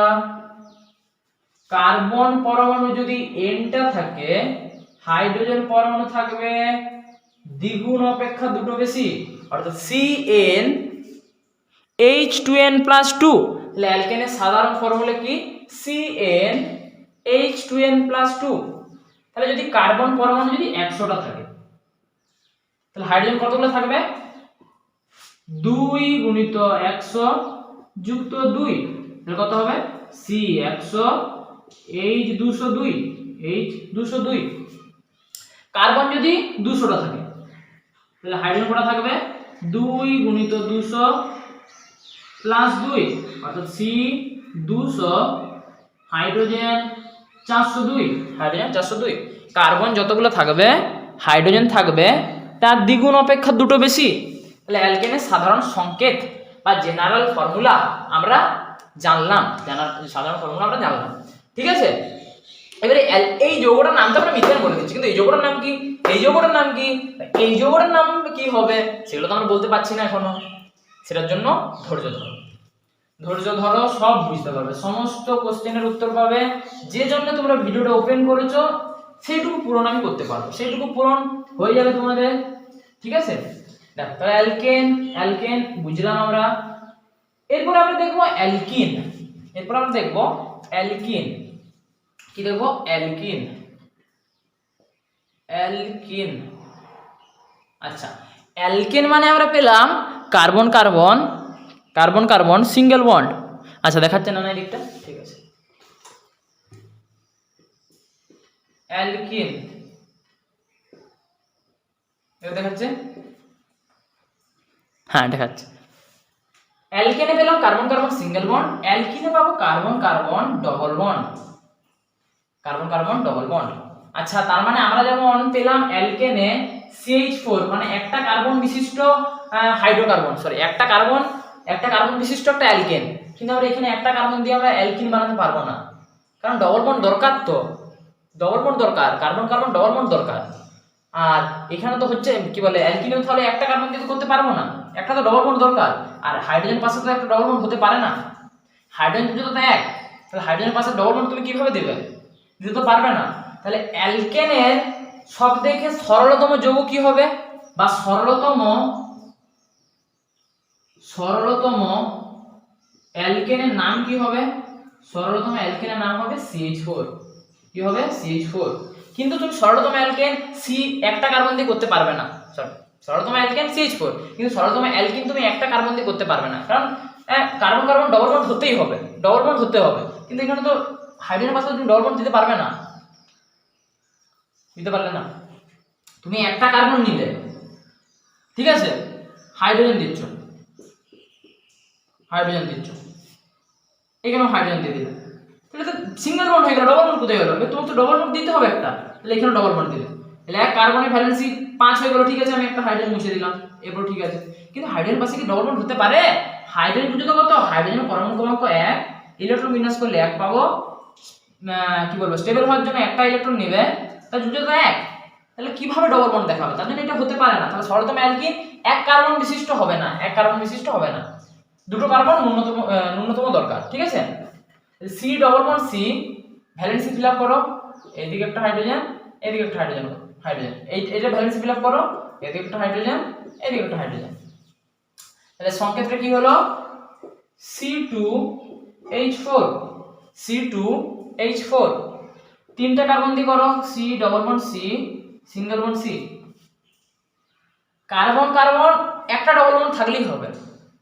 কার্বন পরমাণু যদি nটা থাকে, হাইড্রোজেন পরমাণু থাকবে দ্বিগুণ অপেক্ষা দুটো বেশি অর্থাৎ CnH2n+2। তাহলে অ্যালকেনের সাধারণ ফর্মুলা কি CnH2n+2। তাহলে যদি কার্বন পরমাণু যদি 100টা থাকে, তাহলে হাইড্রোজেন কতগুলো থাকবে, 2 × 100 + 2, তাহলে কত হবে C100 H202। কার্বন যদি 200টা থাকে, তাহলে হাইড্রোজেন কটা থাকবে 2 × 200 + 2 অর্থাৎ C200, হাইড্রোজেন 402। কার্বন যতগুলো থাকবে হাইড্রোজেন থাকবে তার দ্বিগুণ অপেক্ষা দুটো বেশি। তাহলে অ্যালকেনের সাধারণ সংকেত বা জেনারেল ফর্মুলা আমরা জানলাম, ঠিক আছে। এবারে এই যৌগটার নামটা আমরা মিথেন বলে দিচ্ছি, কিন্তু এই যৌগটার নাম কি, এই যৌগটার নাম কি হবে সেগুলো তো আমরা বলতে পারছি না এখনো, সেটার জন্য ধৈর্য ধরো। ধৈর্য ধরো, সব বুঝতে পারবে, সমস্ত কোশ্চেনের উত্তর পাবে। যে জন্য তোমরা ভিডিওটা ওপেন করেছো সেইটুকু পূরণ আমি করতে পারবো, সেইটুকু পূরণ হয়ে যাবে তোমাদের। ঠিক আছে, দেখো তাহলে অ্যালকেন, অ্যালকেন বুঝলাম আমরা। এরপর আমরা দেখবো অ্যালকিন। এরপর আমরা দেখবো অ্যালকিন। কি দেখবো? Alkyne, alkyne. আচ্ছা, অ্যালকেন মানে আমরা পেলাম carbon carbon, carbon carbon single bond. আচ্ছা দেখাচ্ছে না দিকটা? ঠিক আছে, অ্যালকিন এটা দেখাচ্ছে, হ্যাঁ দেখাচ্ছে। অ্যালকেনে পেলাম কার্বন কার্বন সিঙ্গেল বন্ড, অ্যালকিনে পাবো carbon carbon double bond, carbon carbon double bond. আচ্ছা, তার মানে আমরা যেমন পেলাম অ্যালকেনে CH4 মানে একটা কার্বন বিশিষ্ট হাইড্রোকার্বন, সরি একটা কার্বন বিশিষ্ট একটা অ্যালকেন, কিন্তু আমরা এখানে একটা কার্বন দিয়ে আমরা অ্যালকিন বানাতে পারবো না, কারণ ডবল বন্ড দরকার, তো ডবল বন্ড দরকার, কার্বন কার্বন ডবল বন্ড দরকার। আর এখানে তো হচ্ছে কি বলে অ্যালকিনও, তাহলে একটা কার্বন দিয়ে করতে পারবো না, একটা তো ডবল বন্ড দরকার। আর হাইড্রোজেন পাশে তো একটা ডবল বন্ড হতে পারে না, হাইড্রোজেন যদি তো এক, তাহলে হাইড্রোজেন পাশে ডবল বন্ড তুমি কিভাবে দেবে? দিতে তো পারবে না। তাহলে অ্যালকেনের সব থেকে সরলতম যৌগ কি হবে, বা সরলতম অ্যালকেনের নাম কি হবে? সরলতম অ্যালকেনের নাম হবে CH4। কি হবে? CH4। কিন্তু তুমি সরলতম অ্যালকেন সি একটা কার্বন দিয়ে করতে পারবে না, সরি সরলতম অ্যালকেন CH4, কিন্তু সরলতম অ্যালকিন তুমি একটা কার্বন দিয়ে করতে পারবে না, কারণ কার্বন কার্বন ডবল বন্ড হতেই হবে, ডবল বন্ড হতে হবে। কিন্তু এখানে তো হাইড্রোজেন পাশে তুমি ডবল বন্ড দিতে পারবে না, দিতে পারলে না। তুমি একটা কার্বন নিলে, ঠিক আছে, হাইড্রোজেন দিচ্ছ, এখানেও হাইড্রোজেন দিয়ে দিলে, তাহলে তো সিঙ্গেল বন্ড হয়ে গেল, ডবল বন্ড কোথায় গেল? তোমাকে তো ডবল বন্ড দিতে হবে একটা, তাহলে এখানে ডবল বন্ড দিলে, তাহলে এক কার্বনের ভ্যালেন্সি 5 হয়ে গেল, ঠিক আছে, আমি একটা হাইড্রোজেন মুছে দিলাম, এরপর ঠিক আছে। কিন্তু হাইড্রোজেন পাশে কি ডবল বন্ড হতে পারে? হাইড্রোজেন পর্যন্ত কত? হাইড্রোজেনের পরমাণু ক্রমাঙ্ক 1, ইলেকট্রন বিন্যাস করলে 1 পাবো, কি বলবো, স্টেবল হওয়ার জন্য একটা ইলেকট্রন নেবে, তার যুজে তো 1, তাহলে কিভাবে ডবল বন্ড দেখাবে? তার জন্য এটা হতে পারে না। তাহলে সরলতম অ্যালকিন এক কার্বন বিশিষ্ট হবে না, এক কার্বন বিশিষ্ট হবে না, দুটো কার্বন ন্যূনতম দরকার, ঠিক আছে। C double bond C, valency fill up করো, এইদিকে একটা হাইড্রোজেন, এদিকে একটা হাইড্রোজেন, এইটা ভ্যালেন্সি ফিল আপ করো, এদিকে একটা হাইড্রোজেন, এদিকে একটা হাইড্রোজেন, তাহলে সংকেতটা কি হলো? C2H4, C2H4, তিনটা কার্বন দিয়ে করো, C double bond C, single bond C, carbon carbon একটা ডবল বন্ড থাকলেই হবে,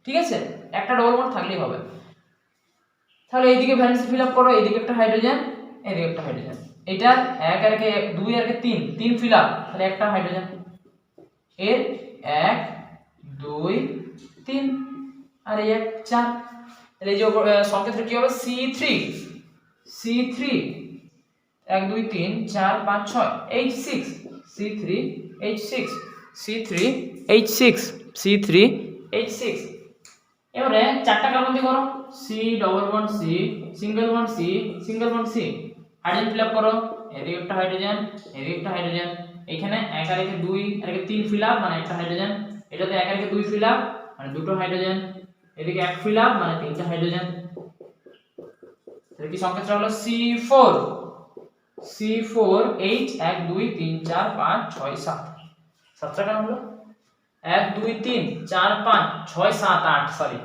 ঠিক আছে, একটা ডবল বন্ড থাকলেই হবে। তাহলে এইদিকে ভ্যালেন্সি ফিল আপ করো, এইদিকে একটা হাইড্রোজেন, এইদিকে একটা হাইড্রোজেন, এটা 1 আর 2 আর 3 ফিল আপ, তাহলে একটা হাইড্রোজেন, এর 1 2 3 আর এই 1 4, তাহলে এই যে সংকেতটা কি হবে? C3, 1 2 3 4 5 6 H6, C3H6, এবারে চারটা কার্বন দিয়ে করো, C double bond C, single bond C, single bond C, hydrogen fill up করো, এদিকে একটা হাইড্রোজেন, এদিকে একটা হাইড্রোজেন, এইখানে 1 আর 2 আর 3 ফিল আপ মানে একটা হাইড্রোজেন, এটাতে 1 আর 2 ফিল আপ মানে দুটো হাইড্রোজেন, এদিকে 1 ফিল আপ মানে তিনটা হাইড্রোজেন, তাহলে কি সংকেতটা হলো C4, H 1 2 3 4 5 6 7, 7টা কেন হলো? 1 2 3 4 5 6 7 8, সরি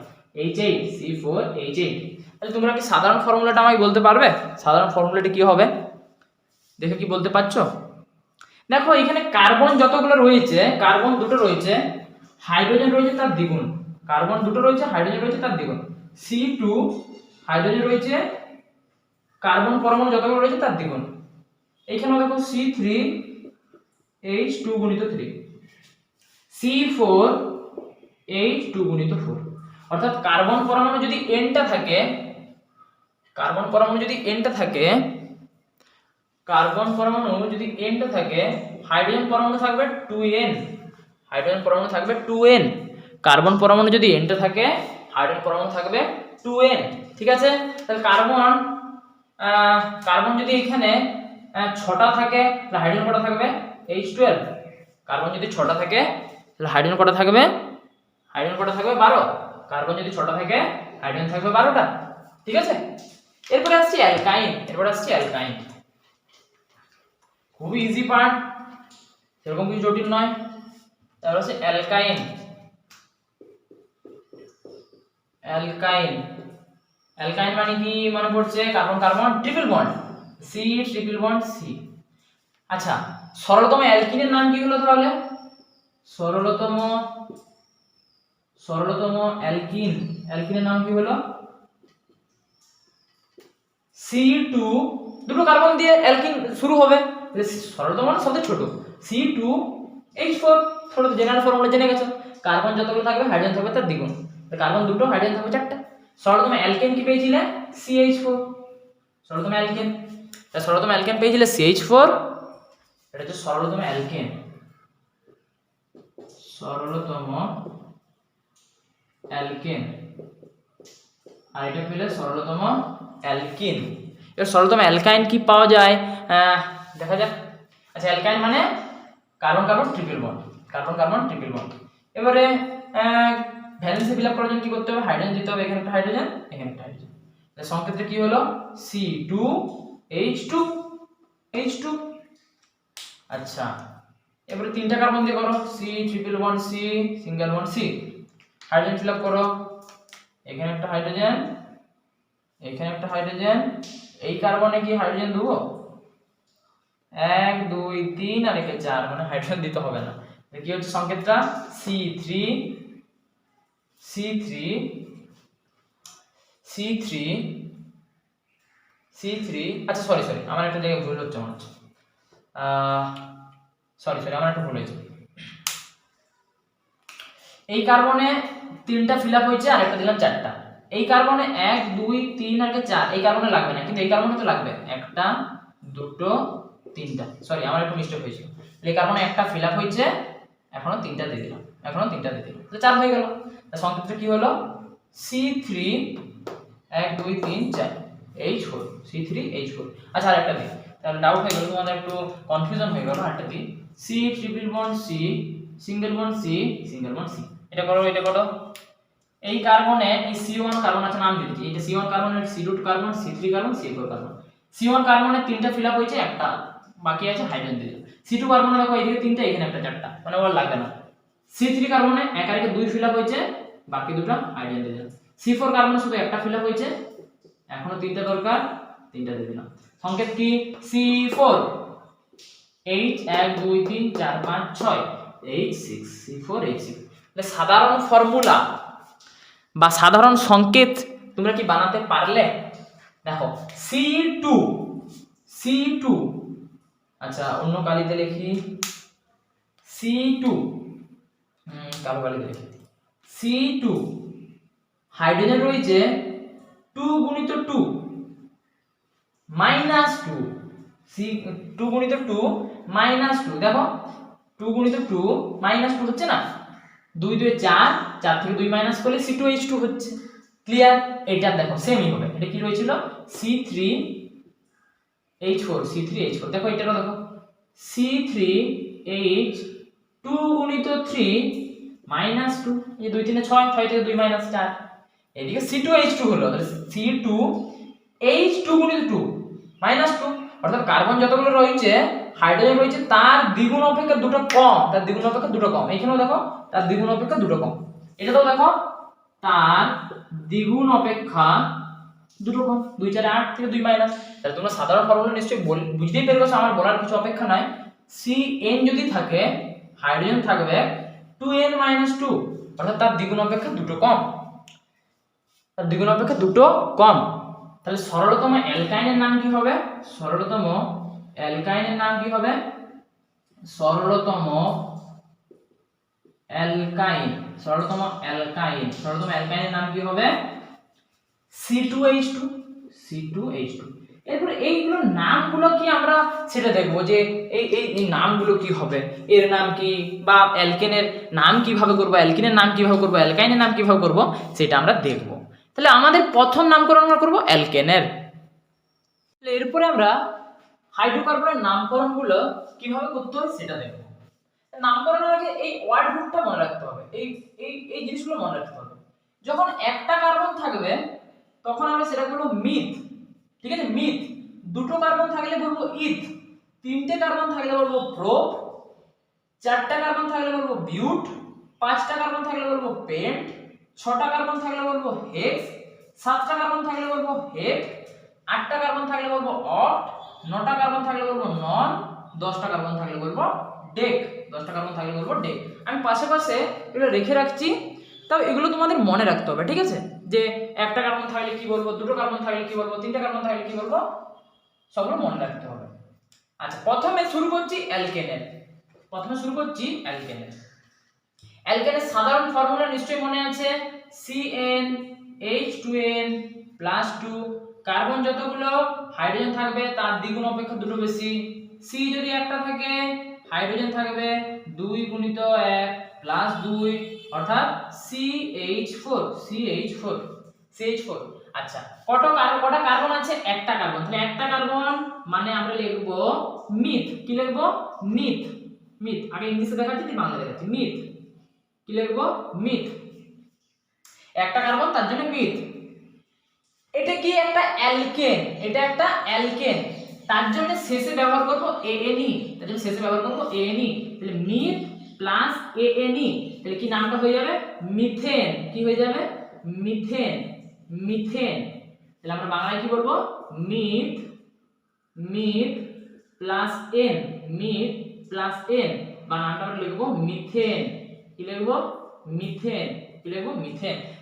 H8, C4 H8। তাহলে তোমরা কি সাধারণ ফর্মুলাটা আমাকে বলতে পারবে? সাধারণ ফর্মুলাটা কি হবে দেখে কি বলতে পারছো? দেখো এখানে কার্বন যতগুলো রয়েছে, কার্বন দুটো রয়েছে, হাইড্রোজেন রয়েছে তার দ্বিগুণ, কার্বন দুটো রয়েছে, হাইড্রোজেন রয়েছে তার দ্বিগুণ, C2 হাইড্রোজেন রয়েছে, কার্বন পরমাণু যতগুলো রয়েছে তার দ্বিগুণ। এইখানেও দেখো C3H2 গুণিত 3, C4H2 গুণিত 4, অর্থাৎ কার্বন পরমাণু যদি nটা থাকে, কার্বন পরমাণু যদি nটা থাকে, কার্বন পরমাণু যদি nটা থাকে, হাইড্রোজেন পরমাণু থাকবে 2n, হাইড্রোজেন পরমাণু থাকবে 2n, কার্বন পরমাণু যদি nটা থাকে, হাইড্রোজেন পরমাণু থাকবে 2n, ঠিক আছে। তাহলে কার্বন যদি এখানে 6টা থাকে, তাহলে হাইড্রোজেন কটা থাকবে? H12, কার্বন যদি 6টা থাকে তাহলে হাইড্রোজেন কটা থাকবে? হাইড্রোজেন কটা থাকবে? 12, কার্বন যদি 6টা থাকে হাইড্রোজেন থাকবে 12টা। ঠিক আছে, এরপরে আসছে অ্যালকাইন। খুবই ইজি পার্ট, সেরকম কিছু জটিল নয়। তারপর হচ্ছে অ্যালকাইন। অ্যালকাইন মানে কি মনে পড়ছে? Carbon carbon triple bond, C triple bond C. আচ্ছা, সরলতম অ্যালকিনের নাম কি হলো তাহলে? সরলতম অ্যালকিনের নাম কি হলো? C2, দুটো কার্বন দিয়ে অ্যালকিন শুরু হবে, সরলতম মানে সবচেয়ে ছোট, C2H4। ছোট জেনারেল ফর্মুলা জেনে গেছো, কার্বন যতগুলো থাকবে হাইড্রোজেন থাকবে তার দ্বিগুণ, কার্বন দুটো হাইড্রোজেন থাকবে 4টা। সরলতম অ্যালকেন কি পেয়েছিলে? CH4। সরলতম অ্যালকেন পেয়েছিলে CH4, এটা হচ্ছে সরলতম অ্যালকেন। আর এটা পেলে সরলতম অ্যালকিন। এর সরলতম অ্যালকাইন কি পাওয়া যায় দেখা যাক। আচ্ছা, অ্যালকাইন মানে কার্বন কার্বন ট্রিপল বন্ড। এবারে ভ্যালেন্সি ফিল আপ করার জন্য কি করতে হবে? হাইড্রোজেন দিতে হবে, এখানে একটা হাইড্রোজেন, এখানে একটা হাইড্রোজেন। তাহলে সংকেতটা কি হলো? C2H2। আচ্ছা, এবারে 3টা কার্বন দিয়ে করো, C triple bond C single bond C। Hydrogen fill up করো, এখানে একটা হাইড্রোজেন, এখানে একটা হাইড্রোজেন। এই কার্বনে কি হাইড্রোজেন দেবো? 1 2 3 আর একে 4, মানে হাইড্রোজেন দিতে হবে না। কি হচ্ছে সংকেতটা? C3। আচ্ছা সরি আমার একটা জায়গায় ভুল হচ্ছে মনে হচ্ছে। সরি আমার একটা ভুল হয়েছে। এই কার্বনে 3টা ফিল আপ হয়েছে আর একটা দিলাম 4টা। এই কার্বনে 1 2 3 আর 4, এই কার্বনে লাগবে না, কিন্তু এই কার্বনে তো লাগবে। 1টা 2টো 3টা, সরি আমার একটু মিস্টেক হয়েছে। এই কার্বনে একটা ফিল আপ হয়েছে, এখনো 3টা দিয়ে দিলাম, তো 4 হয়ে গেল। সংকেতটা কি হলো? C3 1 2 3 4 H4, C3H4। আচ্ছা আর একটা দিই, তাহলে ডাউট হয়ে গেল, তোমাদের একটু কনফিউশন হয়ে গেল। একটা দিই, C triple bond C single bond C। এটা করো। এই কার্বনে এই C1 কার্বন আছে, নাম দিয়েছি, এটা C1 কার্বনের C2 carbon C3 carbon C4 carbon. C1 কার্বনে 3টা ফিল আপ হয়েছে, একটা বাকি আছে, হাইড্রোজেন দিয়ে। C2 কার্বনে দেখো এইদিকে 3টা, এখানে একটা 4টা, মানে ওর লাগবে না। C3 কার্বনে 1 আর 2 ফিল আপ হয়েছে, বাকি দুটো হাইড্রোজেন দিয়ে দিলাম। C4 কার্বনে শুধু একটা ফিল আপ হয়েছে, এখনো 3টা দরকার, 3টা দিয়ে দিলাম। সংকেত কি? C4 H 1 2 3 4 5 6 H6, C4H6। তাহলে সাধারণ ফর্মুলা বা সাধারণ সংকেত তোমরা কি বানাতে পারলে? দেখো C2, আচ্ছা অন্য কালিতে লিখি, C2 কালো কালিতে লিখি, C2 হাইড্রোজেন রয়েছে 2 গুণিত 2 মাইনাস 2, C2 গুণিত 2 মাইনাস 2। দেখো 2 গুণিত 2 মাইনাস 2 হচ্ছে না, 2 2 4, 4 থেকে 2 মাইনাস করলে C2H2 হচ্ছে। ক্লিয়ার? এটা দেখো সেমই হবে, এটা কি রয়েছিল? C3H4। দেখো এটাও দেখো C3H2 গুণিত 3 মাইনাস 2, এই 2 3 6, 6 থেকে 2 মাইনাস 4, এদিকে C2H2 হলো। তাহলে C2H2 গুণিত 2 মাইনাস 2, অর্থাৎ কার্বন যতগুলো রয়েছে, হাইড্রোজেন রয়েছে তার দ্বিগুণ অপেক্ষা দুটো কম, এখানেও দেখো তার দ্বিগুণ অপেক্ষা দুটো কম, এটাতেও দেখো তার দ্বিগুণ অপেক্ষা দুটো কম, 2 4 8 থেকে 2 মাইনাস। তাহলে তোমরা সাধারণ ফর্মুলা নিশ্চয়ই বুঝতেই পেরেছো, আমার বলার কিছু অপেক্ষা নাই। Cn যদি থাকে, হাইড্রোজেন থাকবে 2n - 2, অর্থাৎ তার দ্বিগুণ অপেক্ষা দুটো কম, তাহলে সরলতম অ্যালকাইনের নাম কি হবে? সরলতম অ্যালকাইনের নাম কি হবে? C2H2। এরপরে এইগুলোর নামগুলো কি আমরা সেটা দেখবো, যে এই নামগুলো কি হবে, এর নাম কি, বা অ্যালকেনের নাম কিভাবে করব, অ্যালকাইনের নাম কিভাবে করব, সেটা আমরা দেখব। তাহলে আমাদের প্রথম নামকরণ আমরা করব অ্যালকেনের। এরপরে আমরা হাইড্রোকার্বনের নামকরণগুলো কিভাবে করতে হয় সেটা দেখব। নামকরণের আগে এই ওয়ার্ড গ্রুপটা মনে রাখতে হবে, এই জিনিসগুলো মনে রাখতে হবে। যখন একটা কার্বন থাকবে তখন আমরা সেটা বলবো মিথ, ঠিক আছে, মিথ। দুটো কার্বন থাকলে বলবো ইথ, তিনটে কার্বন থাকলে বলবো প্রোপ, চারটা কার্বন থাকলে বলবো বিউট, পাঁচটা কার্বন থাকলে বলবো পেন্ট, ছটা কার্বন থাকলে বলবো হেক্স, সাতটা কার্বন থাকলে বলবো হেক, আটটা কার্বন থাকলে বলবো অক্ট, নটা কার্বন থাকলে বলবো নন, দশটা কার্বন থাকলে বলবো ডেক, দশটা কার্বন থাকলে বলবো ডেক। আমি পাশে পাশে এগুলো রেখে রাখছি, তাও এগুলো তোমাদের মনে রাখতে হবে, ঠিক আছে, যে একটা কার্বন থাকলে কি বলবো, দুটো কার্বন থাকলে কি বলবো, তিনটা কার্বন থাকলে কি বলবো, সবগুলো মনে রাখতে হবে। আচ্ছা, প্রথমে শুরু করছি অ্যালকেনের। অ্যালকেনের সাধারণ ফর্মুলা নিশ্চয়ই মনে আছে, CnH2n+2। কার্বন যতগুলো, হাইড্রোজেন থাকবে তার দ্বিগুণ অপেক্ষা দুটো বেশি। সি যদি একটা থাকে, হাইড্রোজেন থাকবে 2 × 1 + 2, অর্থাৎ CH4। আচ্ছা, কটা কার্বন আছে? একটা কার্বন। তাহলে একটা কার্বন মানে আমরা লিখব মিথ। কি লিখব? মিথ। আগে ইংলিশে দেখাচ্ছি, তারপর বাংলা দেখাচ্ছি। মিথ। কি লিখব? মিথ। একটা কার্বন, তার জন্য মিথ। এটা কি? একটা অ্যালকেন। তার জন্য শেষে ব্যবহার করব ANE। তাহলে মিথ প্লাস ANE, তাহলে কি নামটা হয়ে যাবে? মিথেন। কি হয়ে যাবে? মিথেন। তাহলে আমরা বাংলায় কি বলবো? মিথ প্লাস n, বা নামটা আমরা লিখবো মিথেন। কি লিখবো? মিথেন।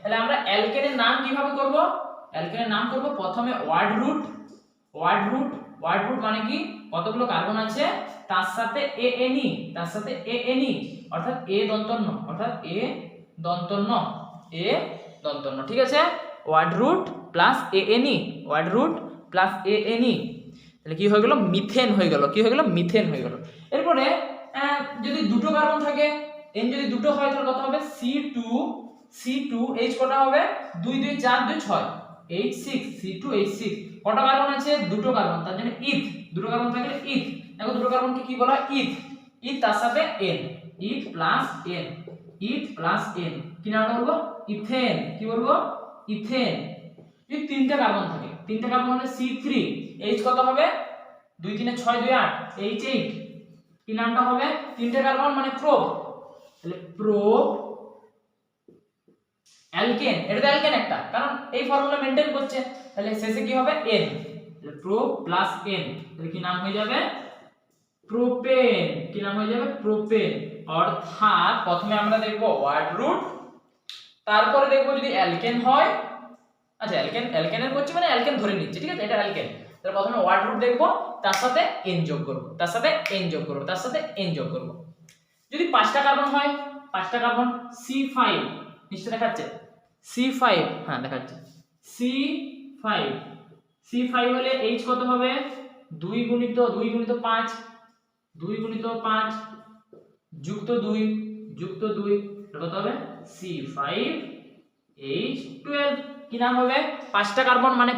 তাহলে আমরা অ্যালকেনের নাম কিভাবে করব? অ্যালকেনের নাম করব প্রথমে ওয়ার্ড রুট মানে কি? কতগুলো কার্বন আছে তার সাথে ANE, অর্থাৎ এ দন্তন্য, ঠিক আছে? ওয়ার্ড রুট প্লাস ANE, তাহলে কি হয়ে গেল? মিথেন হয়ে গেল। এরপরে যদি দুটো কার্বন থাকে, n যদি দুটো হয় তাহলে কত হবে? C2H কটা হবে? 2 2 4 2 6 H6, C2H6। কটা কার্বন আছে? দুটো কার্বন, তার জন্য ইথ। দুটো কার্বন থাকলে ইথ। দেখো দুটো কার্বনকে কি বলা হয়? ইথ তার সাথে n, ইথ প্লাস n, কি নামটা বলবো? ইথেন। কি বলবো? ইথেন। যদি তিনটা কার্বন থাকে, হলে C3, H কত হবে? 2 3 6 2 8 H8, কি নামটা হবে? তিনটে কার্বন মানে প্রোপ, তাহলে প্রোপ অ্যালকেন। এটা তো অ্যালকেন একটা, কারণ এই ফর্মুলা মেইনটেইন করছে। তাহলে শেষে কি হবে? n, তাহলে প্রোপ প্লাস n, তাহলে কি নাম হয়ে যাবে? প্রোপেন। কি নাম হয়ে যাবে? প্রোপেন। অর্থাৎ প্রথমে আমরা দেখব ওয়ার্ড রুট, তারপরে দেখব যদি অ্যালকেন হয়। আচ্ছা, অ্যালকেনের করছি মানে অ্যালকেন ধরে নিচ্ছি, ঠিক আছে? এটা অ্যালকেন। তাহলে প্রথমে ওয়ার্ড রুট দেখব, তার সাথে n যোগ করব, যদি পাঁচটা কার্বন হয়, C5, নিশ্চয় দেখাচ্ছে C5, হ্যাঁ দেখাচ্ছে C5 হলে H কত হবে? 2 × 5 যুক্ত 2 কত হবে? C5H12। কি নাম হবে? পাঁচটা কার্বন মানে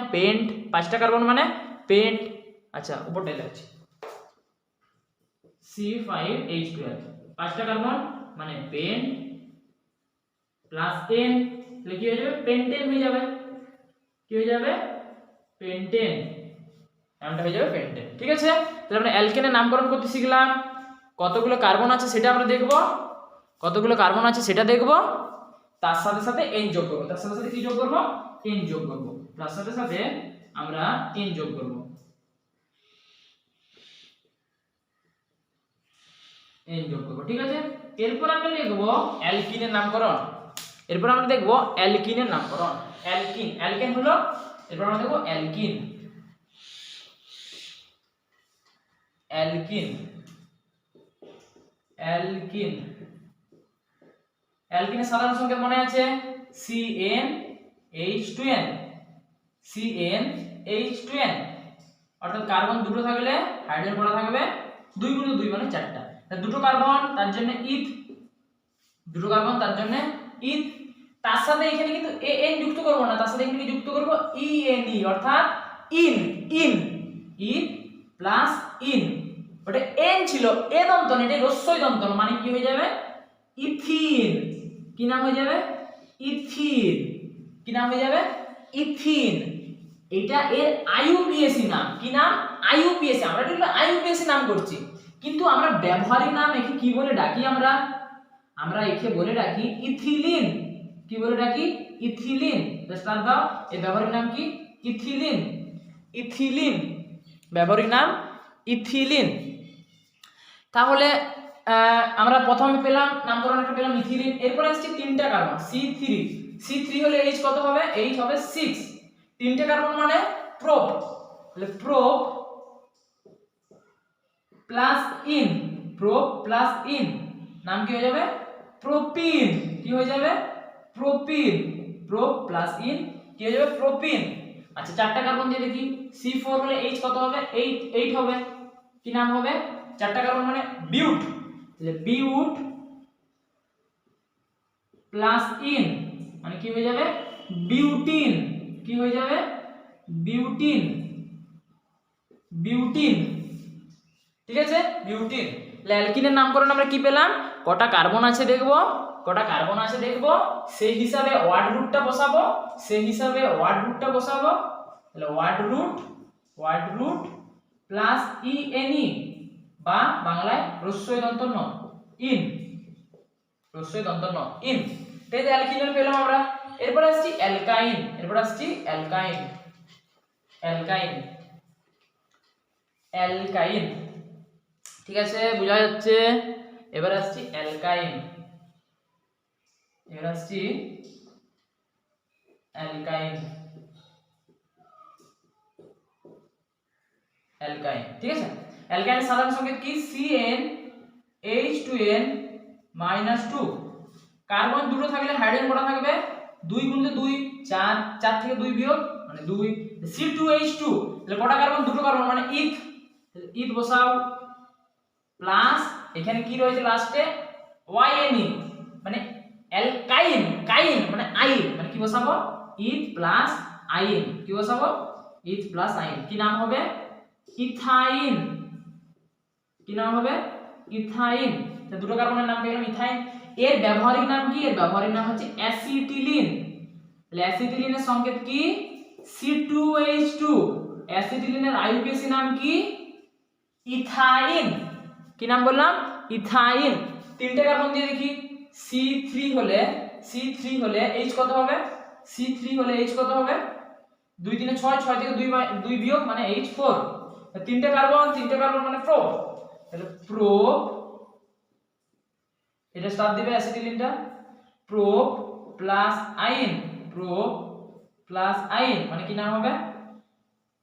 পেন্ট। আচ্ছা, উপরটাই লাগছে C5H12, পাঁচটা কার্বন মানে পেন্ট প্লাস n, তাহলে কি হয়ে যাবে? পেন্টেন হয়ে যাবে। পেন্টেন। নামটা হয়ে যাবে পেন্টেন, ঠিক আছে? তাহলে আমরা অ্যালকেনের নামকরণ করতে শিখলাম। কতগুলো কার্বন আছে সেটা আমরা দেখব, তার সাথে সাথে n যোগ করব। কি যোগ করব? n যোগ করব। তার সাথে সাথে আমরা n যোগ করব। ঠিক আছে? এরপর আমরা লিখব অ্যালকিনের নামকরণ। অ্যালকিন হলো, এরপর আমরা দেখব অ্যালকিন। অ্যালকিনের সাধারণ সংকেত মনে আছে? CnH2n, অর্থাৎ কার্বন দুটো থাকলে হাইড্রোজেন কটা থাকবে? 2 × 2 মানে 4টা। দুটো কার্বন তার জন্য ইথ, তার সাথে এখানে কিন্তু an যুক্ত করব না, তার সাথে এখানে কি যুক্ত করব? ENE, অর্থাৎ ইথ প্লাস ইন। ওটা n ছিল, এ দন্তন, এটা রস্যই দন্তন, মানে কি হয়ে যাবে? ইথিন। কি নাম হয়ে যাবে? ইথিন, কি নাম হয়ে যাবে? ইথিন। এটা এর আইইউপিএসি নাম। কি নাম? আইইউপিএসি। আমরা কিন্তু আইইউপিএসি নাম করছি, কিন্তু আমরা ব্যবহারিক নাম একে কি বলে ডাকি? আমরা একে বলে ডাকি ইথিলিন। কি বলে ডাকি? ইথিলিন। স্টার দাও। এর ব্যবহারিক নাম কি? ইথিলিন। ইথিলিন, ব্যবহারিক নাম ইথিলিন। তাহলে আমরা প্রথমে পেলাম নামকরণ একটা পেলাম ইথিলিন। এরপর আসছে তিনটা কার্বন C3। C3 হলে H কত হবে? H হবে 6। তিনটে কার্বন মানে প্রোপ, তাহলে prop plus in, prop plus in, নাম কি হয়ে যাবে? প্রোপিন। কি হয়ে যাবে? প্রোপিন। প্রোপ প্লাস ইন কি হয়ে যাবে? প্রোপিন। আচ্ছা, চারটা কার্বন দিয়ে দেখি। C4 হলে H কত হবে? 8 হবে। কি নাম হবে? চারটা কার্বন মানে বিউট, তাহলে বিউট প্লাস ইন মানে কি হয়ে যাবে? বিউটিন। কি হয়ে যাবে? বিউটিন। বিউটিন, ঠিক আছে, বিউটিন। অ্যালকিনের নামকরণ আমরা কি পেলাম? কটা কার্বন আছে দেখবো, কটা কার্বন আছে দেখবো, সেই হিসাবে ওয়ার্ড রুটটা বসাবো, তাহলে ওয়ার্ড রুট প্লাস ইএনই বা বাংলায় রস্বই দন্ত ন, ইন, রস্বই দন্ত ন, ইন। তাই অ্যালকিনের পেলাম আমরা। এরপর আসছি অ্যালকাইন। অ্যালকাইন, ঠিক আছে, বোঝা যাচ্ছে। এবার আসছি অ্যালকাইন। ঠিক আছে। অ্যালকাইনের সাধারণ সংকেত কি? CnH2n-2। কার্বন দুটো থাকলে হাইড্রোজেন কটা থাকবে? 2 × 2 4, 4 থেকে 2 বিয়োগ মানে 2। C2H2 তাহলে কটা কার্বন? দুটো কার্বন মানে ইথ বসাও, প্লাস এখানে কি রয়েছে লাস্টে? YNE মানে অ্যালকাইন, কাইন মানে আইন, মানে কি বসাবো? ইথ প্লাস আইন। কি বসাবো? ইথ প্লাস আইন। কি নাম হবে? ইথাইন। কি নাম হবে? ইথাইন। তো দুটো কার্বনের নাম পেলাম ইথাইন। এর ব্যবহারিক নাম কি? এর ব্যবহারিক নাম হচ্ছে অ্যাসিটিলিন। তাহলে অ্যাসিটিলিনের সংকেত কি? C2H2। অ্যাসিটিলিনের আইইউপিএসি নাম কি? ইথাইন। কি নাম বললাম? ইথাইন। তিনটে কার্বন দিয়ে দেখি। C3 হলে H কত হবে? C3 হলে H কত হবে? 2 × 3 = 6, 6 থেকে 2 বিয়োগ মানে H4। তিনটে কার্বন মানে প্রোপ, তাহলে প্রোপ, এটা স্টার দিবে অ্যাসিটিলিনটা, প্রোপ প্লাস আইন, মানে কি নাম হবে?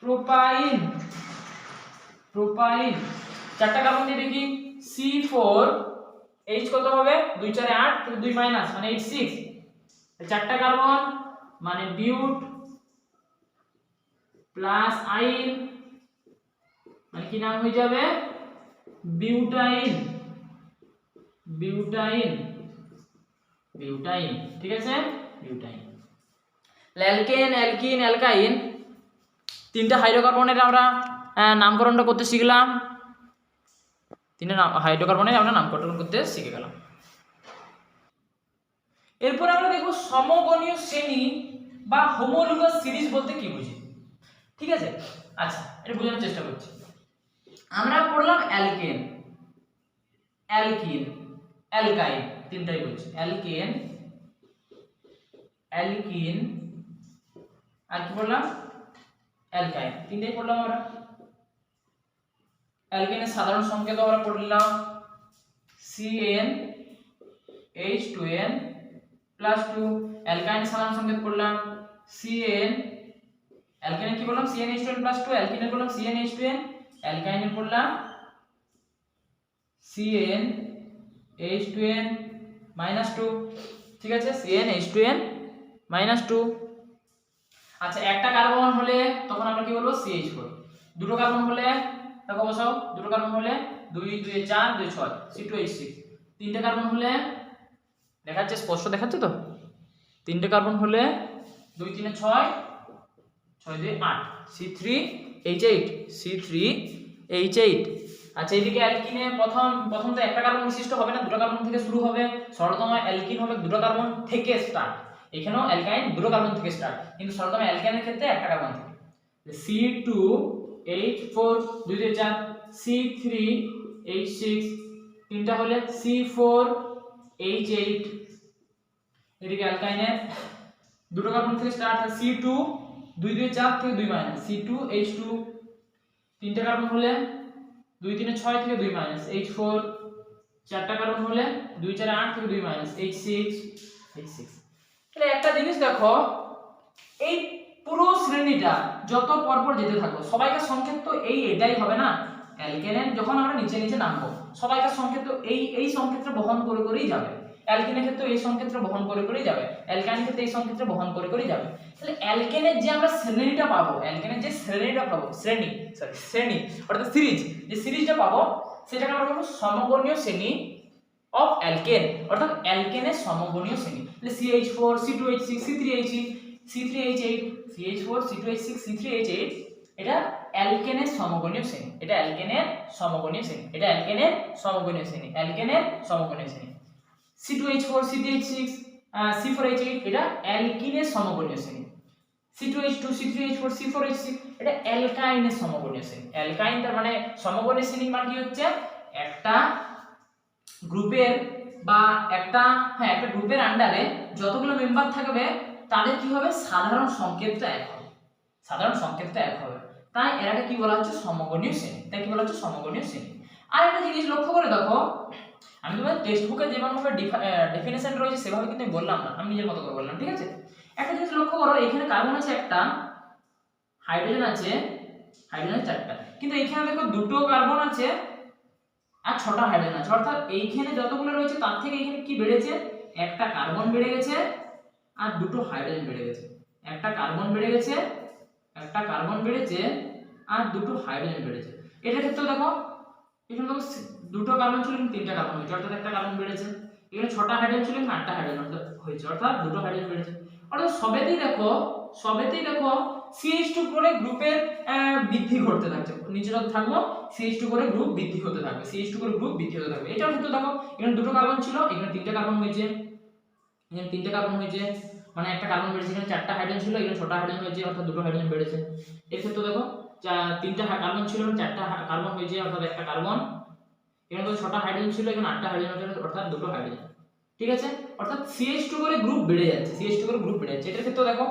প্রোপাইন। চারটা কার্বন দিয়ে দেখি। C4 H কত হবে? 2 × 4 = 8 থেকে 2 মাইনাস মানে H6। চারটা কার্বন মানে বিউট প্লাস আইন মানে কি নাম হয়ে যাবে? বিউটাইন। ঠিক আছে, বিউটাইন। অ্যালকেন, অ্যালকিন, অ্যালকাইন তিনটা হাইড্রোকার্বনের আমরা নামকরণটা করতে শিখলাম। হাইড্রোকার্বনের আমরা নামকরণ করতে শিখে গেলাম। এরপর আমরা দেখব সমগণীয় শ্রেণী বা হোমোলোগাস সিরিজ বলতে কি বুঝি। ঠিক আছে, আচ্ছা এটা বোঝানোর চেষ্টা করছি। আমরা পড়লাম অ্যালকেন, অ্যালকাইন, তিনটাই বলছি। অ্যালকিন আর কি বললাম? অ্যালকাইন, তিনটাই পড়লাম আমরা। অ্যালকেনের সাধারণ সংকেত আমরা পড়লাম CnH2n+2। অ্যালকাইনের সাধারণ সংকেত পড়লাম অ্যালকেনের কি বললাম? CnH2n+2। অ্যালকিনের বললাম CnH2n। অ্যালকাইনের বললাম CnH2n-2। ঠিক আছে, CnH2n-2। আচ্ছা, একটা কার্বন হলে তখন আমরা কি বলবো? CH4। দুটো কার্বন হলে দেখো বসাও, দুটো কার্বন হলে 2 × 2 = 4, 2 × 6 C2H6। তিনটে কার্বন হলে দেখাচ্ছে, স্পষ্ট দেখাচ্ছে তো? তিনটে কার্বন হলে 2 × 3 = 6, 6 × 2 = 8 C3H8। আচ্ছা, এদিকে অ্যালকিনে প্রথম তো একটা কার্বন বিশিষ্ট হবে না, দুটো কার্বন থেকে শুরু হবে। সরলতম অ্যালকিন হবে দুটো কার্বন থেকে স্টার্ট। এখানেও অ্যালকাইন দুটো কার্বন থেকে স্টার্ট, কিন্তু সর্বপ্রথম অ্যালকাইনের ক্ষেত্রে একটা কার্বন থেকে। C2H4 2 2 4, C3H6 তিনটা হলে C4H8, এদিকে অ্যালকাইনের দুটো কার্বন থেকে স্টার্ট হয় C2 2 2 4 থেকে 2 মাইনাস C2H2 তিনটা কার্বন হলে 2 3 6 থেকে 2 মাইনাস H4 চারটা কার্বন হলে 2 4 8 থেকে 2 মাইনাস H6। তাহলে একটা জিনিস দেখো, এই পুরো শ্রেণীটা যত পরপর যেতে থাকবো সবাইকার সংকেত তো এটাই হবে না। অ্যালকেনের যখন আমরা নিচে নিচে নামবো সবাইকার সংকেত তো এই সংকেতটা বহন করে করেই যাবে। অ্যালকেনের ক্ষেত্রে এই সংকেতটা বহন করে করেই যাবে, অ্যালকাইনের ক্ষেত্রে এই সংকেতটা বহন করে করেই যাবে। তাহলে অ্যালকেনের যে আমরা শ্রেণীটা পাবো, অ্যালকেনের যে শ্রেণীটা পাবো, শ্রেণী অর্থাৎ সিরিজ, যে সিরিজটা পাবো সেটাকে আমরা বলবো সমগণীয় শ্রেণী অফ অ্যালকেন, অর্থাৎ অ্যালকেনের সমগণীয় শ্রেণী। তাহলে CH4 C2H6 C3H8 CH4 C2H6 C3H8 এটা অ্যালকেনের সমগণীয় শ্রেণী, এটা অ্যালকেনের সমগণীয় শ্রেণী, এটা অ্যালকেনের সমগণীয় শ্রেণী, অ্যালকেনের সমগণীয় শ্রেণী। C2H4 C3H6 C4H8 এটা অ্যালকিনের সমগণীয় শ্রেণী। C2H2 C3H4 C4H6 এটা অ্যালকাইনের সমগণীয় শ্রেণী। অ্যালকাইন তার মানে সমগণীয় শ্রেণী মানে কি হচ্ছে, একটা গ্রুপের বা একটা গ্রুপের আন্ডারে যতগুলো মেম্বার থাকবে তাদের কি হবে, সাধারণ সংকেতটা এক হবে, সাধারণ সংকেতটা এক হবে, তাই এটাকে কি বলা হচ্ছে, সমগণীয় শ্রেণী। তাই কি বলা হচ্ছে, সমগণীয় শ্রেণী। আর একটা জিনিস লক্ষ্য করে দেখো, আমি তোমাদের টেক্সট বুকে যেভাবে ডেফিনেশন রয়েছে সেভাবে কিন্তু আমি বললাম না, আমি নিজের মতো করে বললাম, ঠিক আছে। একটা জিনিস লক্ষ্য করো, এখানে কার্বন আছে একটা, হাইড্রোজেন আছে, হাইড্রোজেন চারটা, কিন্তু এখানে দেখো দুটো কার্বন আছে আর 6টা হাইড্রোজেন আছে, অর্থাৎ এইখানে যতগুলো রয়েছে তার থেকে এখানে কি বেড়েছে, একটা কার্বন বেড়ে গেছে আর দুটো হাইড্রোজেন বেড়ে গেছে, একটা কার্বন বেড়ে গেছে, একটা কার্বন বেড়েছে আর দুটো হাইড্রোজেন বেড়েছে। এটার ক্ষেত্রে দেখো এখানে দেখো দুটো কার্বন ছিল কিন্তু 3টা কার্বন হয়েছে, অর্থাৎ একটা কার্বন বেড়েছে। এখানে 6টা হাইড্রোজেন ছিল কিন্তু 8টা হাইড্রোজেন হয়েছে, অর্থাৎ দুটো হাইড্রোজেন বেড়েছে। অর্থাৎ সবেতেই দেখো CH2 করে গ্রুপের বৃদ্ধি ঘটতে থাকছে, নিচে যত থাকবো CH2 করে গ্রুপ বৃদ্ধি হতে থাকবে, CH2 করে গ্রুপ বৃদ্ধি হতে থাকবে। এটার ক্ষেত্রে দেখো এখানে দুটো কার্বন ছিল, এখানে 3টা কার্বন হয়েছে, এখানে 3টা কার্বন হয়েছে, মানে একটা কার্বন বেড়েছে, এখানে 4টা হাইড্রোজেন ছিল, এখানে 6টা হাইড্রোজেন হয়েছে, অর্থাৎ দুটো হাইড্রোজেন বেড়েছে। এর ক্ষেত্রে দেখো 3টা কার্বন ছিল, 4টা কার্বন হয়েছে, অর্থাৎ একটা কার্বন, এখানে তো 6টা হাইড্রোজেন ছিল, এখানে 8টা হাইড্রোজেন হয়েছে, অর্থাৎ দুটো হাইড্রোজেন, ঠিক আছে। অর্থাৎ CH2 করে গ্রুপ বেড়ে যাচ্ছে, CH2 করে গ্রুপ বেড়ে যাচ্ছে। এটার ক্ষেত্রে দেখো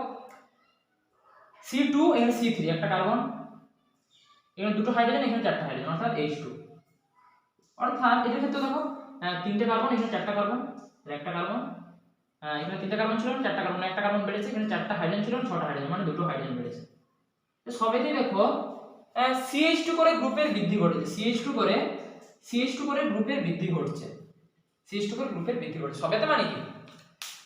C2 এখানে C3 একটা কার্বন, এখানে দুটো হাইড্রোজেন, এখানে 4টা হাইড্রোজেন, অর্থাৎ H2। অর্থাৎ এটার ক্ষেত্রে দেখো 3টে কার্বন, এখানে 4টা কার্বন, একটা কার্বন, এখানে 3টা কার্বন ছিল, 4টা কার্বন, একটা কার্বন বেড়েছে, এখানে 4টা হাইড্রোজেন ছিল, 6টা হাইড্রোজেন, মানে দুটো হাইড্রোজেন বেড়েছে। তো সবেতেই দেখো CH2 করে গ্রুপের বৃদ্ধি ঘটেছে, CH2 করে গ্রুপের বৃদ্ধি ঘটছে, CH2 করে গ্রুপের বৃদ্ধি ঘটছে। সবেতে মানে কি,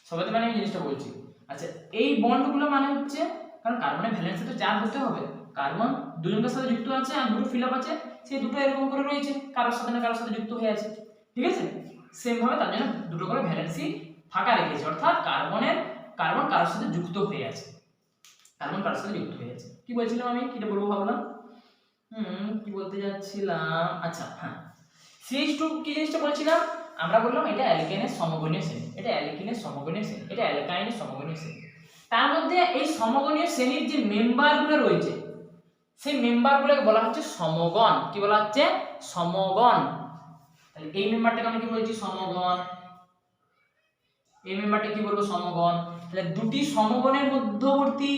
সবেতে মানে আমি জিনিসটা বলছি। আচ্ছা, এই বন্ডগুলো মানে হচ্ছে, কারণ কার্বনের ভ্যালেন্সে তো চার হতে হবে, কার্বন দুজনের সাথে যুক্ত আছে আর দুটো ফিল আপ আছে, সেই দুটো এরকম করে রয়েছে, কারোর সাথে না কারোর সাথে যুক্ত হয়ে আছে, ঠিক আছে। সেম ভাবে তার জন্য দুটো করে ভ্যালেন্সি ফাঁকা রেখেছে, অর্থাৎ কার্বন কারোর সাথে যুক্ত হয়ে আছে, কার্বন কারোর সাথে যুক্ত হয়ে আছে। কি বলছিলাম আমি, কিটা বলবো ভাবলাম, কি বলতে যাচ্ছিলাম, আচ্ছা হ্যাঁ, CH2 কি জিনিসটা বলছিলাম, আমরা বললাম এটা অ্যালকেনের সমগণীয় শ্রেণী, এটা অ্যালকিনের সমগণীয় শ্রেণী, এটা অ্যালকাইনের সমগণীয় শ্রেণী। তার মধ্যে এই সমগণীয় শ্রেণীর যে মেম্বারগুলো রয়েছে সেই মেম্বারগুলোকে বলা হচ্ছে সমগণ। কি বলা হচ্ছে, সমগণ। তাহলে এই মেম্বারটাকে আমরা কি বলছি, সমগণ। এই মেম্বারটা কি বলবো, সমগণ। তাহলে দুটি সমগণের মধ্যবর্তী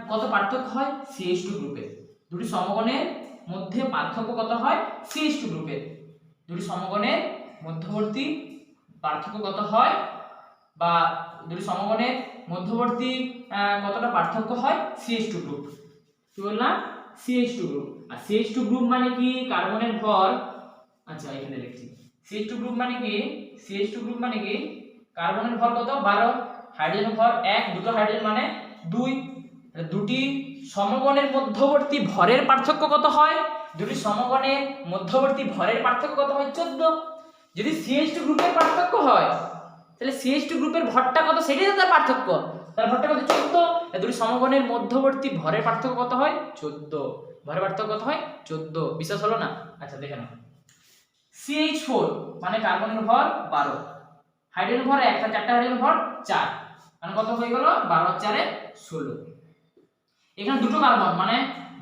কত পার্থক্য হয়, CH2 গ্রুপে, দুটি সমগণের মধ্যে পার্থক্য কত হয়, CH2 গ্রুপে, দুটি সমগণের মধ্যবর্তী পার্থক্য কত হয়, বা দুটি সমগণের মধ্যবর্তী কতটা পার্থক্য হয়, CH2 গ্রুপ। কি বললাম, CH2 গ্রুপ। আর CH2 গ্রুপ মানে কি, কার্বনের ভর, আচ্ছা এখানে লিখছি, CH2 গ্রুপ মানে কি, CH2 গ্রুপ মানে কি, কার্বনের ভর কত, 12, হাইড্রোজেনের ভর 1, দুটো হাইড্রোজেন মানে 2, দুটি সমগণের মধ্যবর্তী ভরের পার্থক্য কত হয়, দুটি সমগণের মধ্যবর্তী ভরের পার্থক্য কত হয়, 14। যদি CH2 গ্রুপের পার্থক্য হয় তাহলে CH2 গ্রুপের ভরটা কত, সেটাই তো তার পার্থক্য, তার ভরটা কত, 14। দুটি সমগণের মধ্যবর্তী ভরের পার্থক্য কত হয়, 14, ভরের পার্থক্য কত হয়, 14। বিশ্বাস হলো না, আচ্ছা দেখে নাও। CH4 মানে কার্বনের ভর 12, হাইড্রোজেন ভর 1, তার 4টা হাইড্রোজেন ভর 4, মানে কত হয়ে গেল 12 আর 4 16। এখানে দুটো কার্বন মানে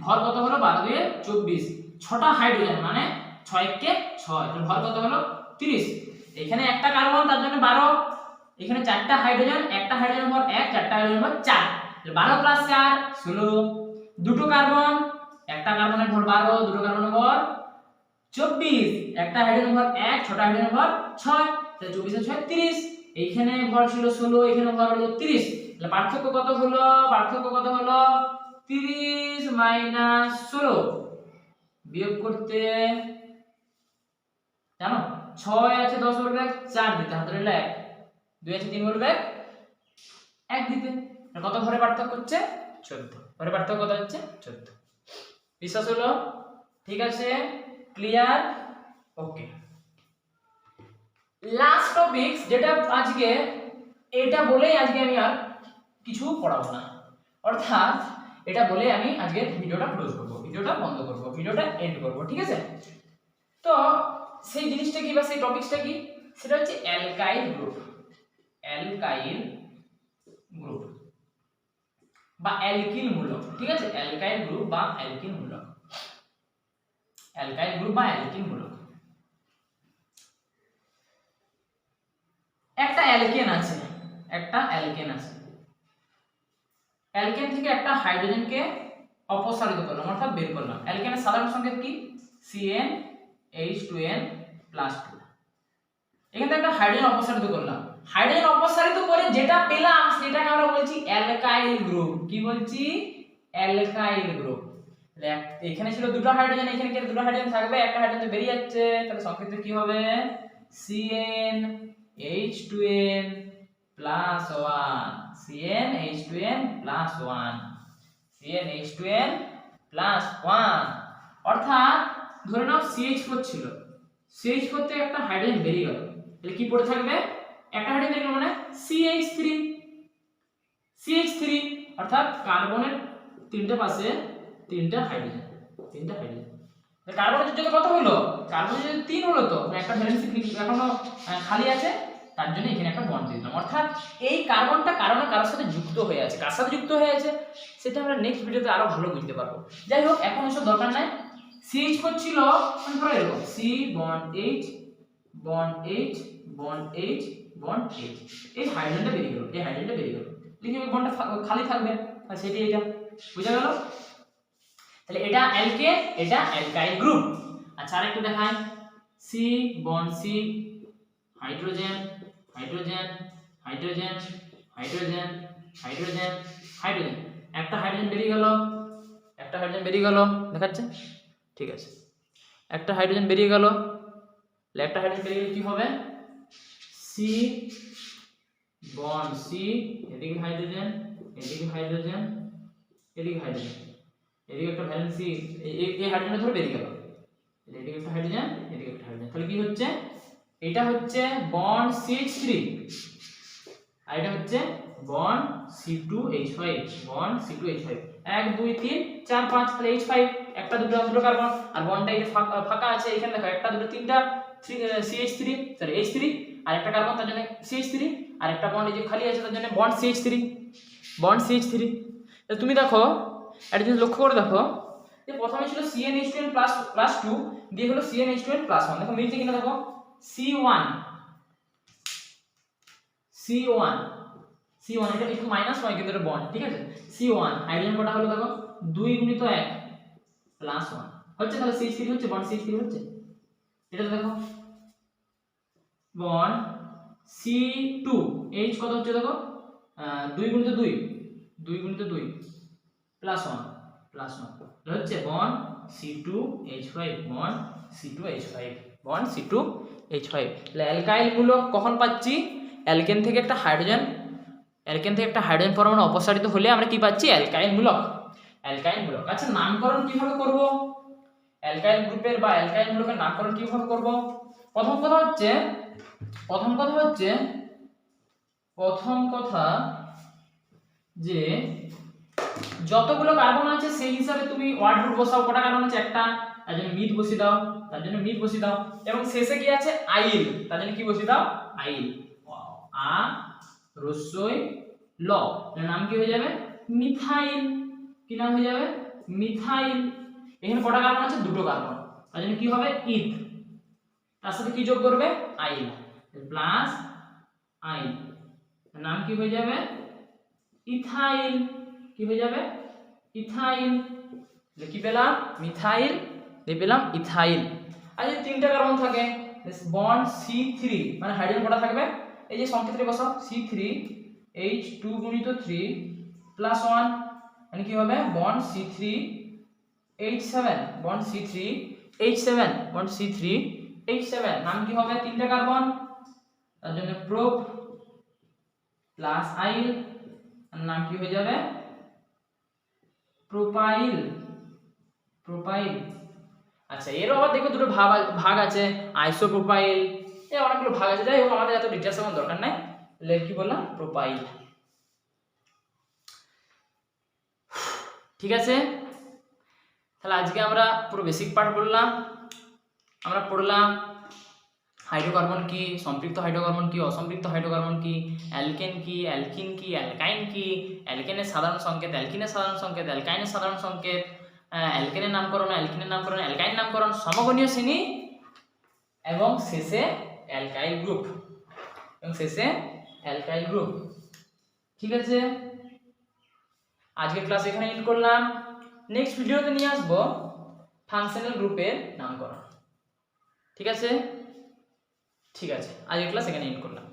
ভর কত হলো 12 2 24, ছটা হাইড্রোজেন মানে 6 1 কে 6, তাহলে ভর কত হলো 30। এখানে একটা কার্বন তার জন্য 12, এখানে চারটা হাইড্রোজেন, একটা হাইড্রোজেন ভর 1, চারটা হাইড্রোজেন ভর 4, তাহলে 12 প্লাস 4 16। দুটো কার্বন, একটা কার্বনের ভর 12, দুটো কার্বনের ভর 24, একটা হাইড্রোজেন ভর 1, ছটা হাইড্রোজেন ভর 6, তাহলে 24 আর 6 30। এইখানে ভর ছিল 16, এখানে ভর হলো 30, তাহলে পার্থক্য কত হলো? পার্থক্য কত হলো? 30 মাইনাস 16। বিয়োগ করতে জানো 6 আছে 10 বলবে 4 দিতে, হাতে রইল 1, 2 আছে 3 বলবে 1 দিতে। কত ঘরে পার্থক্য হচ্ছে? 14। ঘরে পার্থক্য কত হচ্ছে? 14। বিশ্বাস হলো? ঠিক আছে, ক্লিয়ার, ওকে। লাস্ট টপিক যেটা আজকে, এটা বলেই আজকে আমি আর কিছু পড়াবো না, অর্থাৎ এটা বলে আমি আজকে ভিডিওটা ক্লোজ করব, ভিডিওটা বন্ধ করব, ভিডিওটা এন্ড করব, ঠিক আছে? তো সেই জিনিসটা কি বা সেই টপিকসটা কি? সেটা হচ্ছে অ্যালকাইল গ্রুপ। অ্যালকাইল গ্রুপ বা অ্যালকিল মূলক, ঠিক আছে? অ্যালকাইল গ্রুপ বা অ্যালকিল মূলক, অ্যালকাইল গ্রুপ বা অ্যালকিল মূলক। একটা অ্যালকেন আছে, একটা অ্যালকেন আছে, অ্যালকেন থেকে একটা হাইড্রোজেনকে অপসারিত করলাম অর্থাৎ বের করলাম। অ্যালকেনের সাধারণ সংকেত কি? CnH2n+2। এখান থেকে একটা হাইড্রোজেন অপসারিত করলাম, হাইড্রোজেন অপসারিত করে যেটা পেলাম সেটাকে আমরা বলছি অ্যালকাইল গ্রুপ। কি বলছি? Alkyl group. এখানে ছিল দুটো হাইড্রোজেন, এখানে কি দুটো হাইড্রোজেন থাকবে? একটা হাইড্রোজেন বেরিয়ে যাচ্ছে, তাহলে সংকেত কি হবে? CnH2n+1, CnH2n+1, CnH2n+1। অর্থাৎ ধরে নাও CH4 ছিল, CH4 থেকে একটা হাইড্রোজেন বেরিয়ে গেল, তাহলে কি পড়ে থাকবে? একটা হাইড্রোজেন বেরিয়ে গেল মানে CH3, CH3 অর্থাৎ কার্বনের তিনটে পাশে তিনটা হাইড্রোজেন, তিনটা হাইড্রোজেন। কার্বনের যোগ্যতা কত হলো? কার্বনের যোগ্যতা 3 হলো, তো একটা ভ্যালেন্সি এখনো খালি আছে, তার জন্য এখানে একটা বন্ড দিলাম। অর্থাৎ এই কার্বনটা কারণে কারোর সাথে যুক্ত হয়ে আছে, কার সাথে যুক্ত হয়ে আছে সেটা আমরা নেক্সট ভিডিওতে আরো ভালো বুঝতে পারবো। যাই হোক, এখন এসব দরকার নাই। CH4 ছিল, ধরো এরকম C bond H bond H bond H bond H, এই হাইড্রোজেনটা বেরিয়ে গেল, এই হাইড্রোজেনটা বেরিয়ে গেল, লিখে বন্ডটা খালি থাকবে, আর সেটাই এটা, বুঝা গেল? তাহলে এটা অ্যালকেন, এটা অ্যালকাইল গ্রুপ। আচ্ছা আরেকটু দেখাই, C bond C, hydrogen hydrogen hydrogen hydrogen hydrogen hydrogen, একটা হাইড্রোজেন বেরিয়ে গেল, একটা হাইড্রোজেন বেরিয়ে গেল, দেখাচ্ছে? ঠিক আছে, একটা হাইড্রোজেন বেরিয়ে গেল, একটা হাইড্রোজেন বেরিয়ে গেলে কি হবে? C বন্ড C, এদিকে হাইড্রোজেন, এদিকে হাইড্রোজেন, এদিকে হাইড্রোজেন, এদিকে একটা ভ্যালেন্সি, এই হাইড্রোজেন ধরে বেরিয়ে গেল, এদিকে একটা হাইড্রোজেন, এদিকে একটা হাইড্রোজেন, তাহলে কি হচ্ছে? এটা হচ্ছে বন্ড CH3 আর এটা হচ্ছে বন্ড C2H5, বন্ড C2H5, 1 2 3 4 5, তাহলে H5, একটা দুটো দুটো কার্বন, আর বন্ডটা এই ফাঁকা আছে এখানে দেখো, একটা দুটো তিনটা CH3, সরি H3, আর একটা কার্বন তার জন্য CH3, আর একটা বন্ড এই যে খালি আছে তার জন্য বন্ড CH3, বন্ড CH3। তাহলে তুমি দেখো একটা জিনিস লক্ষ্য করে দেখো, যে প্রথমে ছিল CnH2n+2, দিয়ে হলো CnH2n+1, দেখো মিলছে কিনা দেখো, C1 এটা একটু মাইনাস নয় কিন্তু এটা বন্ড, ঠিক আছে? C1 হাইড্রোজেন কটা হলো দেখো, 2 × 1 +1 হচ্ছে, তাহলে CH3 হচ্ছে, বন্ড CH3 হচ্ছে, এটা দেখো বন্ড C2 H কত হচ্ছে দেখো, 2 × 2 +1 হচ্ছে bond C2H5, bond C2H5, bond C2H5। তাহলে অ্যালকাইল মূলক কখন পাচ্ছি? অ্যালকেন থেকে একটা হাইড্রোজেন, অ্যালকেন থেকে একটা হাইড্রোজেন পরমাণু অপসারিত হলে আমরা কি পাচ্ছি? অ্যালকাইল মূলক, অ্যালকাইল মূলক। আচ্ছা নামকরণ কিভাবে করব? অ্যালকাইল গ্রুপের বা অ্যালকাইল মূলকের নামকরণ কিভাবে করব? প্রথম কথা যে যতগুলো কার্বন আছে সেই হিসাবে তুমি ওয়ার্ড রুট বসাও, কটা কার্বন আছে? একটা, তার জন্য মিথ বসিয়ে দাও, তার জন্য মিথ বসিয়ে দাও, এবং শেষে কি আছে? আইল, তার জন্য কি বসিয়ে দাও? আইল, আ রস্যই ল, এর নাম কি হয়ে যাবে মিথাইল। কি নাম হয়ে যাবে মিথাইল। এখানে কটা কার্বন আছে দুটো কার্বন, তার জন্য কি হবে ইথ, তার সাথে কি যোগ করবে আইল, প্লাস আইল, এর নাম কি হয়ে যাবে ইথাইল। কি হয়ে যাবে ইথাইল। কি পেলাম মিথাইল, দিয়ে পেলাম ইথাইল। আর যদি তিনটা কার্বন থাকে বন্ড C3 মানে হাইড্রোজেন কটা থাকবে এই যে সংকেতটা বসাও C3H2 গুণিত 3 প্লাস 1 মানে কি হবে bond C3H7 bond C3H7 bond C3H7 নাম কি হবে তিনটা কার্বন, তার জন্য প্রোপ প্লাস আইল, নাম কি হয়ে যাবে প্রোপাইল। প্রোপাইল। আচ্ছা এরও আবার দেখো দুটো ভাগ আছে আইসোপ্রোপাইল, এই অনেকগুলো ভাগ আছে, যাই হোক আমাদের এত ডিটেলস এখন দরকার নাই, কি বললাম প্রোপাইল। ঠিক আছে, তাহলে আজকে আমরা পুরো বেসিক পার্ট বললাম, আমরা পড়লাম হাইড্রোকার্বন কি, সম্পৃক্ত হাইড্রোকার্বন কি, অসম্পৃক্ত হাইড্রোকার্বন কি, অ্যালকেন কি, অ্যালকিন কি, অ্যালকাইন কি, অ্যালকেনের সাধারণ সংকেত, অ্যালকিনের সাধারণ সংকেত, অ্যালকাইনের সাধারণ সংকেত, অ্যালকেনের নামকরণ, অ্যালকিনের নামকরণ, অ্যালকাইন নামকরণ, সমগণীয় শ্রেণী এবং শেষে অ্যালকাইল গ্রুপ, এবং শেষে অ্যালকাইল গ্রুপ। ঠিক আছে, আজকের ক্লাস এখানে এন্ড করলাম। নেক্সট ভিডিওতে নিয়ে আসবো ফাংশনাল গ্রুপের নামকরণ। ঠিক আছে, ঠিক আছে, আজকের ক্লাস এখানে এন্ড করলাম।